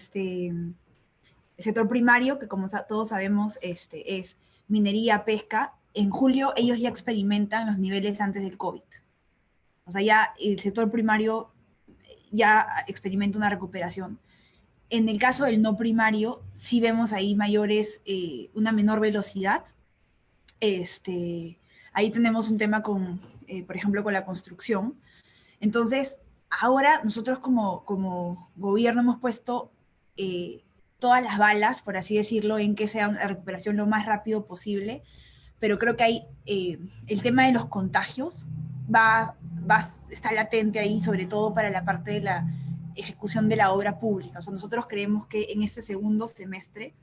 [SPEAKER 4] sector primario, que como todos sabemos es minería, pesca, en julio ellos ya experimentan los niveles antes del COVID. O sea, ya el sector primario ya experimenta una recuperación. En el caso del no primario, sí vemos ahí una menor velocidad. Ahí tenemos un tema por ejemplo, con la construcción. Entonces, ahora nosotros como gobierno hemos puesto todas las balas, por así decirlo, en que sea una recuperación lo más rápido posible, pero creo que el tema de los contagios está latente ahí, sobre todo para la parte de la ejecución de la obra pública. O sea, nosotros creemos que en este segundo semestre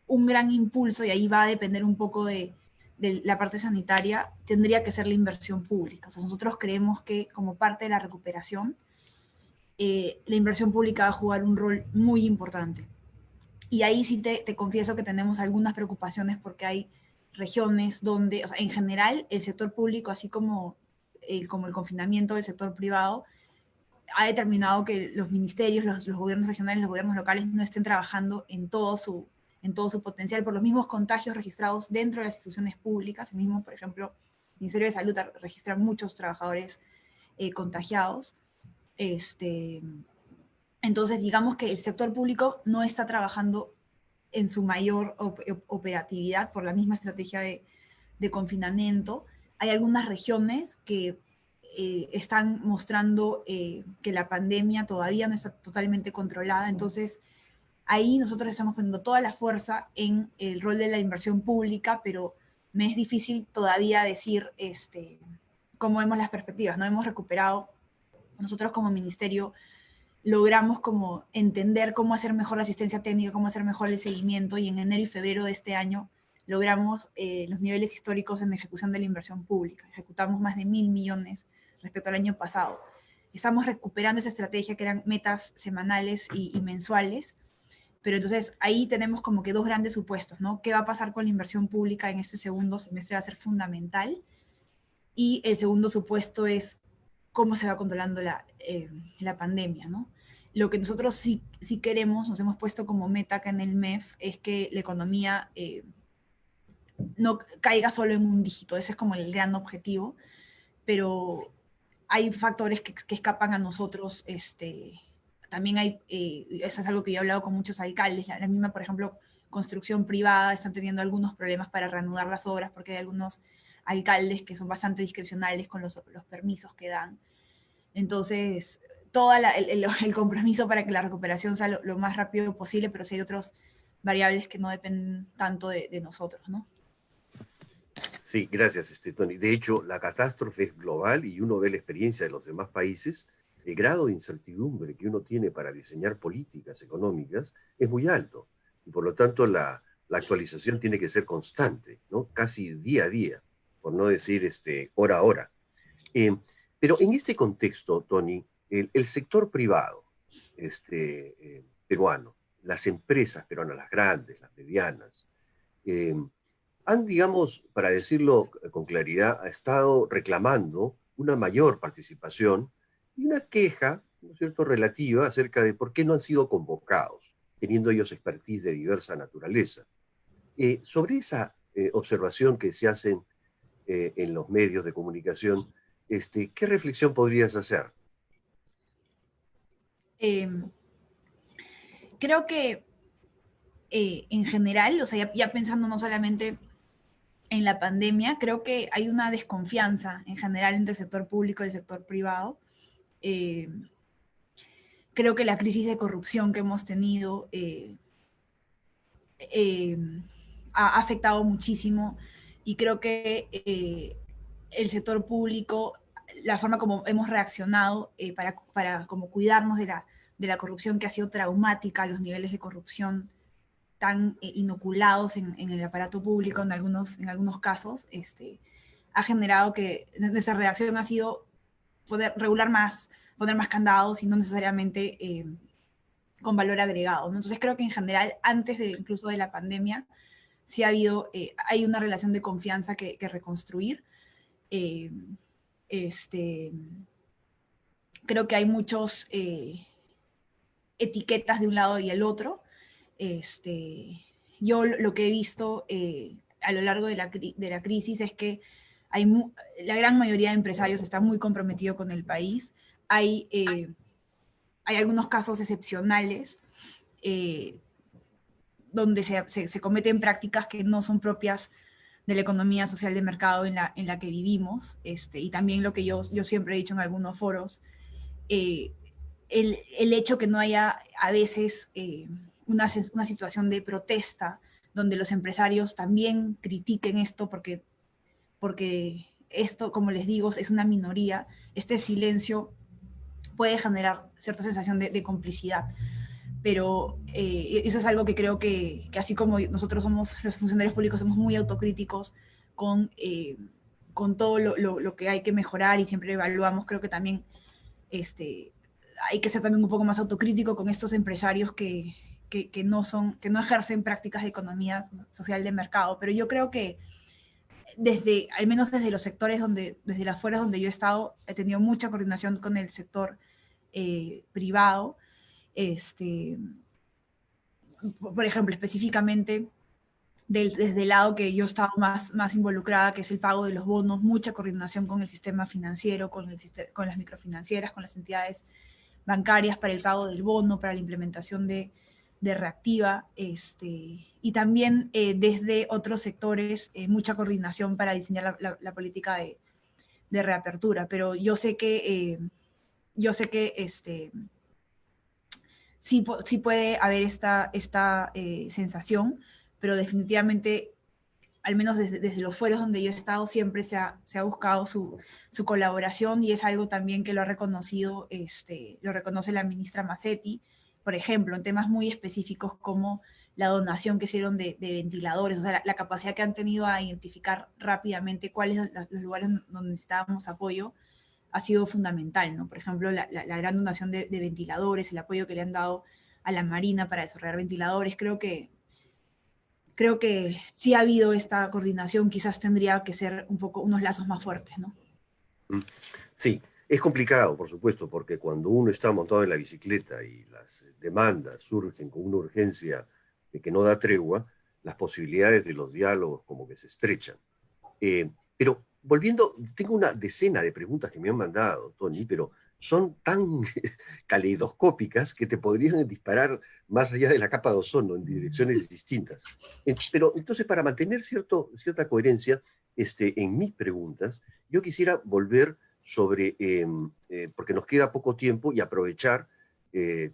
[SPEAKER 4] un gran impulso, y ahí va a depender un poco de la parte sanitaria, tendría que ser la inversión pública. O sea, nosotros creemos que como parte de la recuperación, la inversión pública va a jugar un rol muy importante. Y ahí sí te confieso que tenemos algunas preocupaciones porque hay regiones donde, o sea, en general, el sector público, así como el confinamiento del sector privado, ha determinado que los ministerios, los gobiernos regionales, los gobiernos locales no estén trabajando en todo su potencial por los mismos contagios registrados dentro de las instituciones públicas. El mismo, por ejemplo, el Ministerio de Salud registra muchos trabajadores contagiados. Entonces, digamos que el sector público no está trabajando en su mayor operatividad por la misma estrategia de confinamiento. Hay algunas regiones que están mostrando que la pandemia todavía no está totalmente controlada. Entonces, ahí nosotros estamos poniendo toda la fuerza en el rol de la inversión pública, pero me es difícil todavía decir cómo vemos las perspectivas. No hemos recuperado, nosotros como ministerio logramos como entender cómo hacer mejor la asistencia técnica, cómo hacer mejor el seguimiento, y en enero y febrero de este año logramos los niveles históricos en ejecución de la inversión pública. Ejecutamos más de 1.000 millones respecto al año pasado. Estamos recuperando esa estrategia que eran metas semanales y mensuales, pero entonces ahí tenemos como que dos grandes supuestos, ¿no? ¿Qué va a pasar con la inversión pública en este segundo semestre? Va a ser fundamental. Y el segundo supuesto es cómo se va controlando la pandemia, ¿no? Lo que nosotros sí queremos, nos hemos puesto como meta acá en el MEF, es que la economía no caiga solo en un dígito. Ese es como el gran objetivo, pero hay factores que escapan a nosotros. También hay, eso es algo que yo he hablado con muchos alcaldes, la misma, por ejemplo, construcción privada, están teniendo algunos problemas para reanudar las obras porque hay algunos alcaldes que son bastante discrecionales con los permisos que dan. Entonces, todo el compromiso para que la recuperación sea lo más rápido posible, pero sí hay otras variables que no dependen tanto de nosotros, ¿no?
[SPEAKER 3] Sí, gracias, Tony. De hecho, la catástrofe es global y uno ve la experiencia de los demás países. El grado de incertidumbre que uno tiene para diseñar políticas económicas es muy alto. Y por lo tanto, la actualización tiene que ser constante, ¿no? Casi día a día, por no decir hora a hora. Pero en este contexto, Tony, el sector privado peruano, las empresas peruanas, las grandes, las medianas, han, digamos, para decirlo con claridad, ha estado reclamando una mayor participación y una queja, ¿no es cierto?, relativa acerca de por qué no han sido convocados, teniendo ellos expertise de diversa naturaleza. Sobre esa observación que se hacen en los medios de comunicación, ¿qué reflexión podrías hacer?
[SPEAKER 4] Creo que en general, o sea, ya pensando no solamente en la pandemia, creo que hay una desconfianza en general entre el sector público y el sector privado. Creo que la crisis de corrupción que hemos tenido ha afectado muchísimo, y creo que el sector público, la forma como hemos reaccionado para como cuidarnos de la corrupción, que ha sido traumática, los niveles de corrupción tan inoculados en el aparato público en algunos casos, ha generado que nuestra reacción ha sido poder regular más, poner más candados y no necesariamente con valor agregado, ¿no? Entonces creo que en general, antes incluso de la pandemia, sí hay una relación de confianza que reconstruir. Creo que hay muchos etiquetas de un lado y el otro. Yo lo que he visto a lo largo de la crisis es que la gran mayoría de empresarios está muy comprometido con el país. Hay algunos casos excepcionales donde se cometen prácticas que no son propias de la economía social de mercado en la que vivimos, y también lo que yo siempre he dicho en algunos foros, el hecho que no haya a veces una situación de protesta donde los empresarios también critiquen esto porque esto, como les digo, es una minoría. Este silencio puede generar cierta sensación de complicidad, pero eso es algo que creo que así como nosotros somos, los funcionarios públicos, somos muy autocríticos con todo lo que hay que mejorar y siempre evaluamos, creo que también hay que ser también un poco más autocrítico con estos empresarios que no ejercen prácticas de economía social de mercado. Pero yo creo que al menos desde los sectores desde las fueras donde yo he estado, he tenido mucha coordinación con el sector privado. Por ejemplo, específicamente desde el lado que yo he estado más involucrada, que es el pago de los bonos, mucha coordinación con el sistema financiero, con las microfinancieras, con las entidades bancarias para el pago del bono, para la implementación de Reactiva, y también desde otros sectores, mucha coordinación para diseñar la política de de reapertura, pero yo sé que sí puede haber esta sensación, pero definitivamente, al menos desde los foros donde yo he estado, siempre se ha buscado su colaboración, y es algo también que lo ha reconocido, lo reconoce la ministra Massetti, por ejemplo, en temas muy específicos como la donación que hicieron de ventiladores, o sea, la capacidad que han tenido a identificar rápidamente cuáles son los lugares donde necesitábamos apoyo, ha sido fundamental, ¿no? Por ejemplo, la gran donación de ventiladores, el apoyo que le han dado a la Marina para desarrollar ventiladores. Creo que sí ha habido esta coordinación, quizás tendría que ser un poco unos lazos más fuertes, ¿no?
[SPEAKER 3] Sí, es complicado, por supuesto, porque cuando uno está montado en la bicicleta y las demandas surgen con una urgencia de que no da tregua, las posibilidades de los diálogos como que se estrechan. Pero volviendo, tengo una decena de preguntas que me han mandado, Tony, pero son tan caleidoscópicas que te podrían disparar más allá de la capa de ozono en direcciones distintas. Pero entonces, para mantener cierta coherencia en mis preguntas, yo quisiera volver sobre, porque nos queda poco tiempo, y aprovechar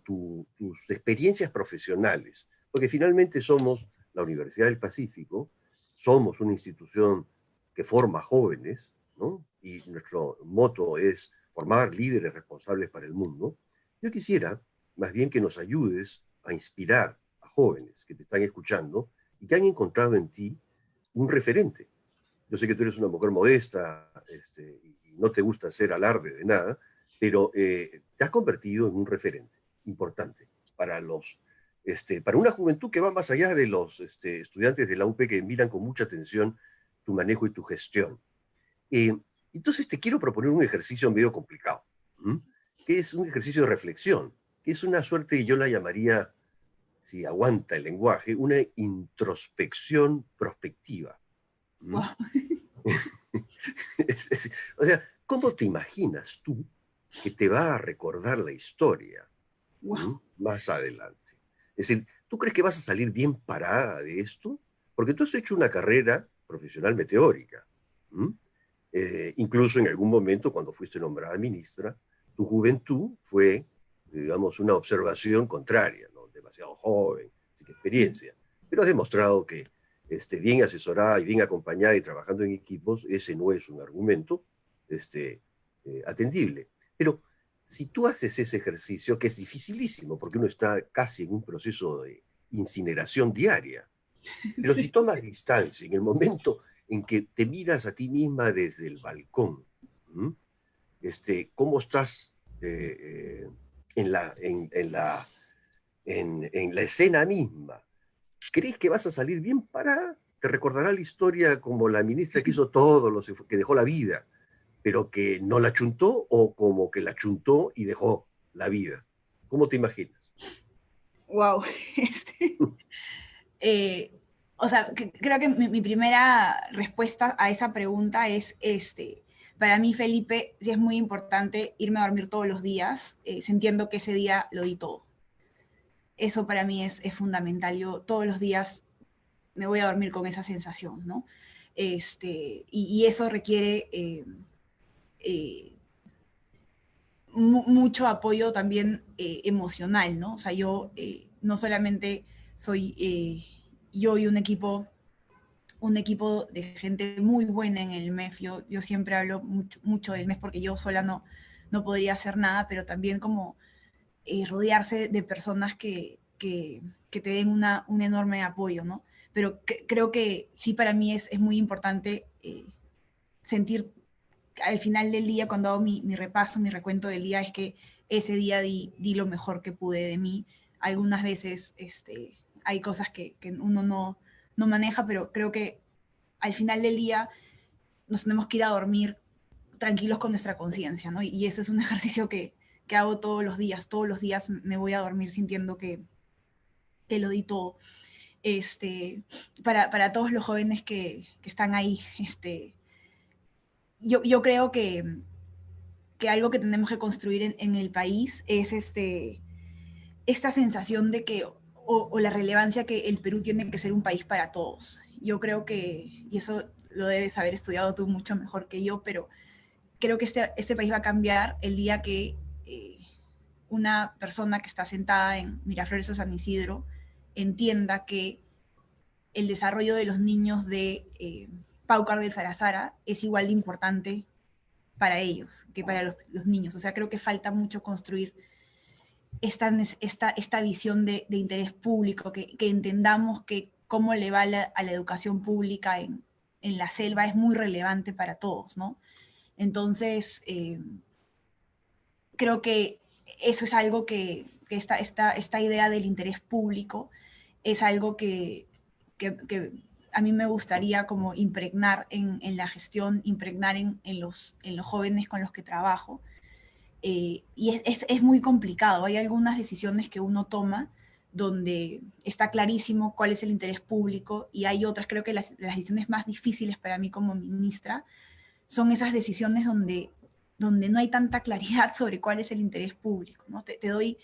[SPEAKER 3] tus experiencias profesionales, porque finalmente somos la Universidad del Pacífico, somos una institución que forma jóvenes, ¿no? Y nuestro moto es formar líderes responsables para el mundo. Yo quisiera más bien que nos ayudes a inspirar a jóvenes que te están escuchando y que han encontrado en ti un referente. Yo sé que tú eres una mujer modesta, y no te gusta hacer alarde de nada, pero te has convertido en un referente importante para para una juventud que va más allá de los estudiantes de la UP que miran con mucha atención tu manejo y tu gestión. Entonces te quiero proponer un ejercicio medio complicado, que es un ejercicio de reflexión, que es una suerte, yo la llamaría, si aguanta el lenguaje, una introspección prospectiva.
[SPEAKER 4] Wow.
[SPEAKER 3] O sea, ¿cómo te imaginas tú que te va a recordar la historia más adelante? Es decir, ¿tú crees que vas a salir bien parada de esto? Porque tú has hecho una carrera profesional meteórica. Incluso en algún momento, cuando fuiste nombrada ministra, tu juventud fue, digamos, una observación contraria, ¿no? Demasiado joven, sin experiencia. Pero has demostrado que bien asesorada y bien acompañada y trabajando en equipos, ese no es un argumento atendible. Pero si tú haces ese ejercicio, que es dificilísimo, porque uno está casi en un proceso de incineración diaria, pero si tomas distancia en el momento en que te miras a ti misma desde el balcón, ¿cómo estás en la escena misma? ¿Crees que vas a salir bien parada? Te recordará la historia como la ministra que hizo todo, que dejó la vida, pero que no la chuntó, o como que la chuntó y dejó la vida. ¿Cómo te imaginas?
[SPEAKER 4] Wow. O sea, creo que mi primera respuesta a esa pregunta es, para mí, Felipe, sí es muy importante irme a dormir todos los días, sintiendo que ese día lo di todo. Eso para mí es fundamental. Yo todos los días me voy a dormir con esa sensación, ¿no? Y eso requiere mucho apoyo también emocional, ¿no? O sea, yo no solamente soy yo y un equipo de gente muy buena en el MEF. Yo siempre hablo mucho del MEF porque yo sola no podría hacer nada, pero también como rodearse de personas que te den un enorme apoyo, ¿no? Pero creo que sí, para mí es muy importante sentir al final del día, cuando hago mi repaso, mi recuento del día, es que ese día di lo mejor que pude de mí. Algunas veces hay cosas que uno no maneja, pero creo que al final del día nos tenemos que ir a dormir tranquilos con nuestra conciencia, ¿no? Y ese es un ejercicio que hago todos los días me voy a dormir sintiendo que lo di todo. Para todos los jóvenes que están ahí, yo creo que algo que tenemos que construir en el país es esta sensación de que, o la relevancia que el Perú tiene que ser un país para todos. Yo creo que, y eso lo debes haber estudiado tú mucho mejor que yo, pero creo que este país va a cambiar el día que una persona que está sentada en Miraflores o San Isidro entienda que el desarrollo de los niños de Paucar del Sarasara es igual de importante para ellos que para los niños. O sea, creo que falta mucho construir esta visión de interés público, que entendamos que cómo le va a la educación pública en la selva es muy relevante para todos, ¿no? Entonces, creo que eso es algo que esta idea del interés público es algo que a mí me gustaría como impregnar en la gestión, impregnar en los jóvenes con los que trabajo. Y es muy complicado. Hay algunas decisiones que uno toma donde está clarísimo cuál es el interés público, y hay otras, creo que las decisiones más difíciles para mí como ministra son esas decisiones donde no hay tanta claridad sobre cuál es el interés público, ¿no? Te doy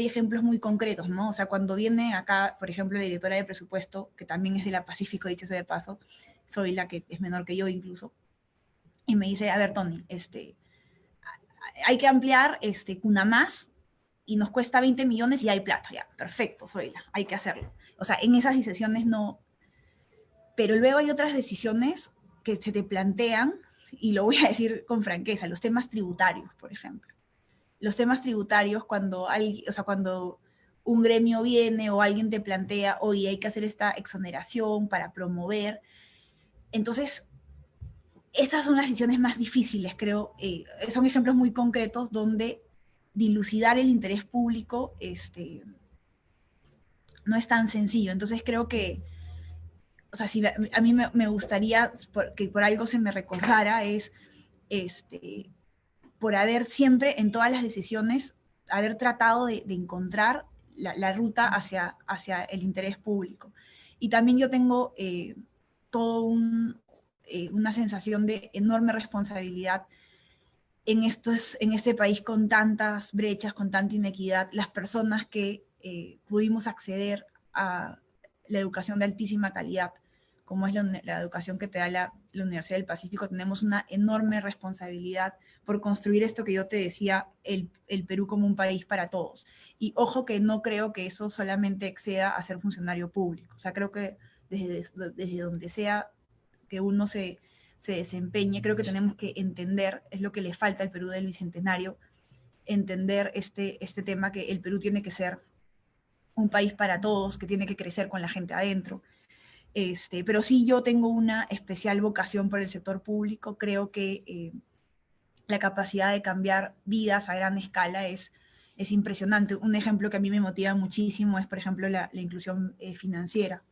[SPEAKER 4] ejemplos muy concretos, ¿no? O sea, cuando viene acá, por ejemplo, la directora de presupuesto, que también es de la Pacífico, dicho sea de paso, soy la que es menor que yo incluso, y me dice, a ver, Tony, hay que ampliar Cunamás y nos cuesta 20 millones y hay plata, ya, perfecto, Zoila, hay que hacerlo. O sea, en esas decisiones no, pero luego hay otras decisiones que se te plantean, y lo voy a decir con franqueza, los temas tributarios, por ejemplo. Los temas tributarios, cuando un gremio viene o alguien te plantea, oye, hay que hacer esta exoneración para promover. Entonces, esas son las decisiones más difíciles, creo. Son ejemplos muy concretos donde dilucidar el interés público no es tan sencillo. Entonces, creo que, o sea, si a mí me gustaría que por algo se me recordara es por haber siempre en todas las decisiones, haber tratado de encontrar la ruta hacia el interés público. Y también yo tengo una sensación de enorme responsabilidad en este país con tantas brechas, con tanta inequidad. Las personas que pudimos acceder a la educación de altísima calidad, como es la educación que te da la Universidad del Pacífico, tenemos una enorme responsabilidad por construir esto que yo te decía, el Perú como un país para todos. Y ojo que no creo que eso solamente exceda a ser funcionario público. O sea, creo que desde donde sea que uno se desempeñe, creo que tenemos que entender, es lo que le falta al Perú del Bicentenario, entender este tema, que el Perú tiene que ser un país para todos, que tiene que crecer con la gente adentro. Pero sí, yo tengo una especial vocación por el sector público. Creo que la capacidad de cambiar vidas a gran escala es impresionante. Un ejemplo que a mí me motiva muchísimo es, por ejemplo, la inclusión financiera.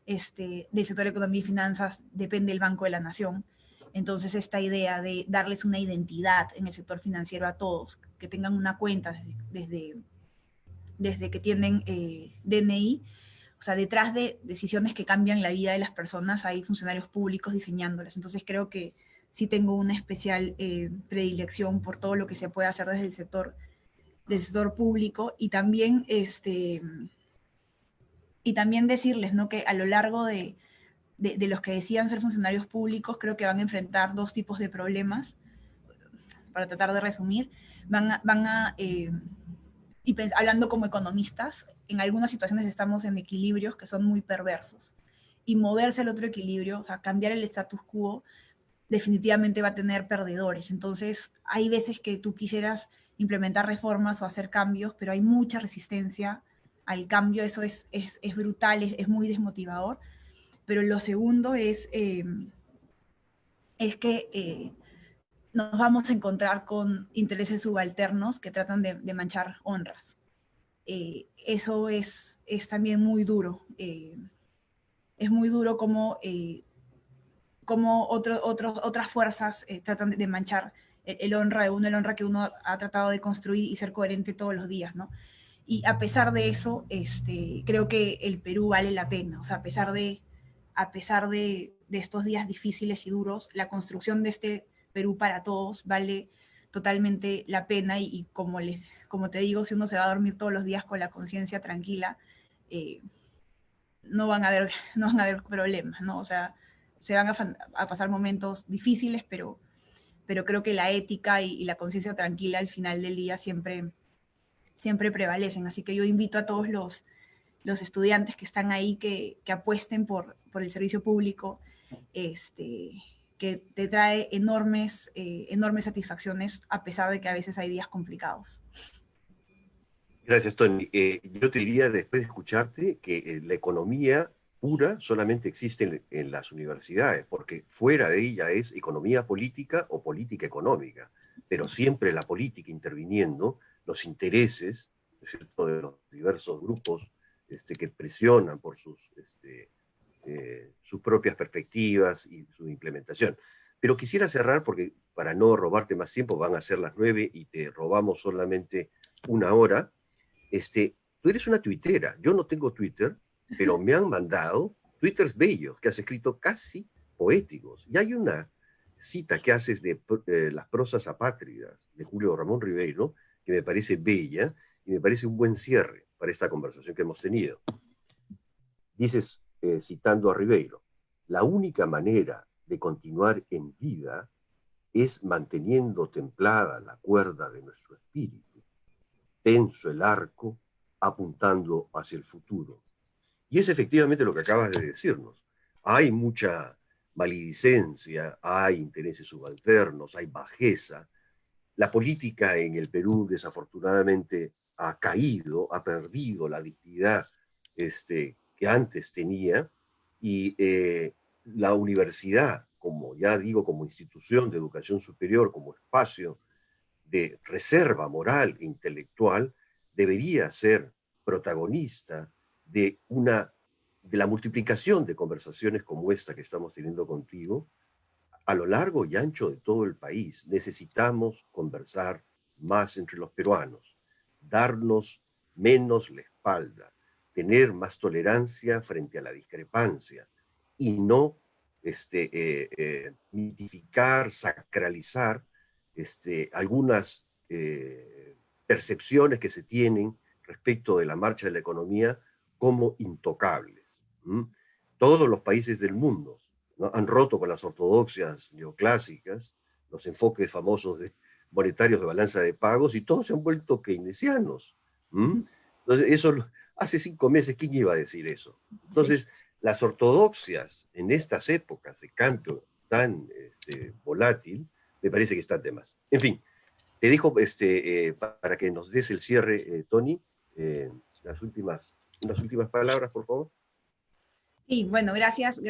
[SPEAKER 4] Del sector de economía y finanzas depende el Banco de la Nación. Entonces, esta idea de darles una identidad en el sector financiero a todos, que tengan una cuenta desde que tienen DNI, o sea, detrás de decisiones que cambian la vida de las personas hay funcionarios públicos diseñándolas. Entonces, creo que sí tengo una especial predilección por todo lo que se puede hacer desde el sector público, y también decirles, ¿no?, que a lo largo de los que decían ser funcionarios públicos, creo que van a enfrentar dos tipos de problemas. Para tratar de resumir, hablando como economistas, en algunas situaciones estamos en equilibrios que son muy perversos, y moverse al otro equilibrio, o sea, cambiar el status quo, definitivamente va a tener perdedores. Entonces, hay veces que tú quisieras implementar reformas o hacer cambios, pero hay mucha resistencia al cambio. Eso es brutal, es muy desmotivador. Pero lo segundo es que nos vamos a encontrar con intereses subalternos que tratan de manchar honras. Eso es también muy duro. Es muy duro como otras fuerzas tratan de manchar el honra de uno, el honra que uno ha tratado de construir y ser coherente todos los días, ¿no? Y a pesar de eso, creo que el Perú vale la pena. O sea, a pesar de estos días difíciles y duros, la construcción de este Perú para todos vale totalmente la pena. Y como te digo, si uno se va a dormir todos los días con la conciencia tranquila, no van a haber problemas, ¿no? O sea, se van a pasar momentos difíciles, pero pero creo que la ética y la conciencia tranquila al final del día siempre prevalecen. Así que yo invito a todos los estudiantes que están ahí que apuesten por el servicio público, que te trae enormes satisfacciones, a pesar de que a veces hay días complicados.
[SPEAKER 3] Gracias, Tony. Yo te diría, después de escucharte, que la economía pura solamente existe en las universidades, porque fuera de ella es economía política o política económica, pero siempre la política interviniendo, los intereses, ¿no es cierto?, de los diversos grupos que presionan por sus propias perspectivas y su implementación. Pero quisiera cerrar, porque para no robarte más tiempo, van a ser las 9 y te robamos solamente una hora. Tú eres una tuitera, yo no tengo Twitter, pero me han mandado twitters bellos que has escrito casi poéticos. Y hay una cita que haces de las prosas apátridas de Julio Ramón Ribeiro, que me parece bella y me parece un buen cierre para esta conversación que hemos tenido. Dices, citando a Ribeiro, la única manera de continuar en vida es manteniendo templada la cuerda de nuestro espíritu, tenso el arco, apuntando hacia el futuro. Y es efectivamente lo que acabas de decirnos. Hay mucha maledicencia, hay intereses subalternos, hay bajeza. La política en el Perú, desafortunadamente, ha caído, ha perdido la dignidad que antes tenía, y la universidad, como ya digo, como institución de educación superior, como espacio de reserva moral e intelectual, debería ser protagonista de la multiplicación de conversaciones como esta que estamos teniendo contigo a lo largo y ancho de todo el país. Necesitamos conversar más entre los peruanos, darnos menos la espalda, tener más tolerancia frente a la discrepancia y no mitificar, sacralizar algunas percepciones que se tienen respecto de la marcha de la economía como intocables. Todos los países del mundo, ¿no?, han roto con las ortodoxias neoclásicas, los enfoques famosos monetarios de balanza de pagos, y todos se han vuelto keynesianos. Entonces, eso, hace 5 meses, ¿quién iba a decir eso? Entonces, sí, las ortodoxias en estas épocas de cambio tan volátil, me parece que están de más. En fin, te dejo para que nos des el cierre, Tony, unas últimas palabras, por favor.
[SPEAKER 4] Sí, bueno, gracias,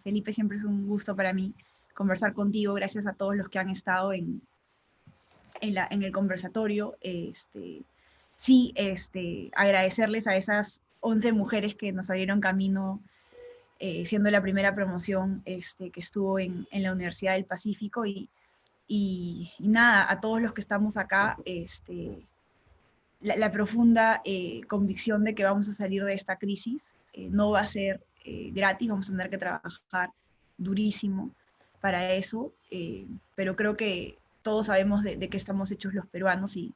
[SPEAKER 4] Felipe, siempre es un gusto para mí conversar contigo, gracias a todos los que han estado en el conversatorio. Sí, agradecerles a esas 11 mujeres que nos abrieron camino, siendo la primera promoción que estuvo en la Universidad del Pacífico, y nada, a todos los que estamos acá, la profunda convicción de que vamos a salir de esta crisis. No va a ser gratis, vamos a tener que trabajar durísimo para eso, pero creo que todos sabemos de qué estamos hechos los peruanos, y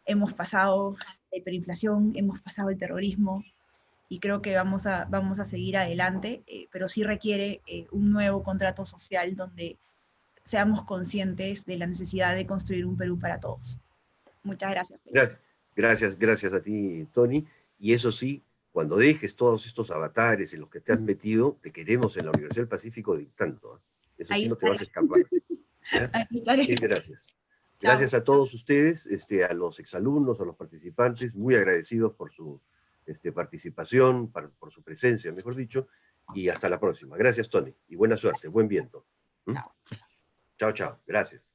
[SPEAKER 4] hemos pasado la hiperinflación, hemos pasado el terrorismo, y creo que vamos a seguir adelante, pero sí requiere un nuevo contrato social donde seamos conscientes de la necesidad de construir un Perú para todos. Muchas gracias, Felipe.
[SPEAKER 3] Gracias a ti, Tony. Y eso sí, cuando dejes todos estos avatares en los que te has metido, te queremos en la Universidad del Pacífico dictando, ¿eh? Eso sí, no te vas a escapar.
[SPEAKER 4] Ahí estaré.
[SPEAKER 3] Gracias.
[SPEAKER 4] Chao.
[SPEAKER 3] Gracias a todos ustedes, a los exalumnos, a los participantes, muy agradecidos por su participación, por su presencia, mejor dicho, y hasta la próxima. Gracias, Tony, y buena suerte, buen viento. Chao, chao. Gracias.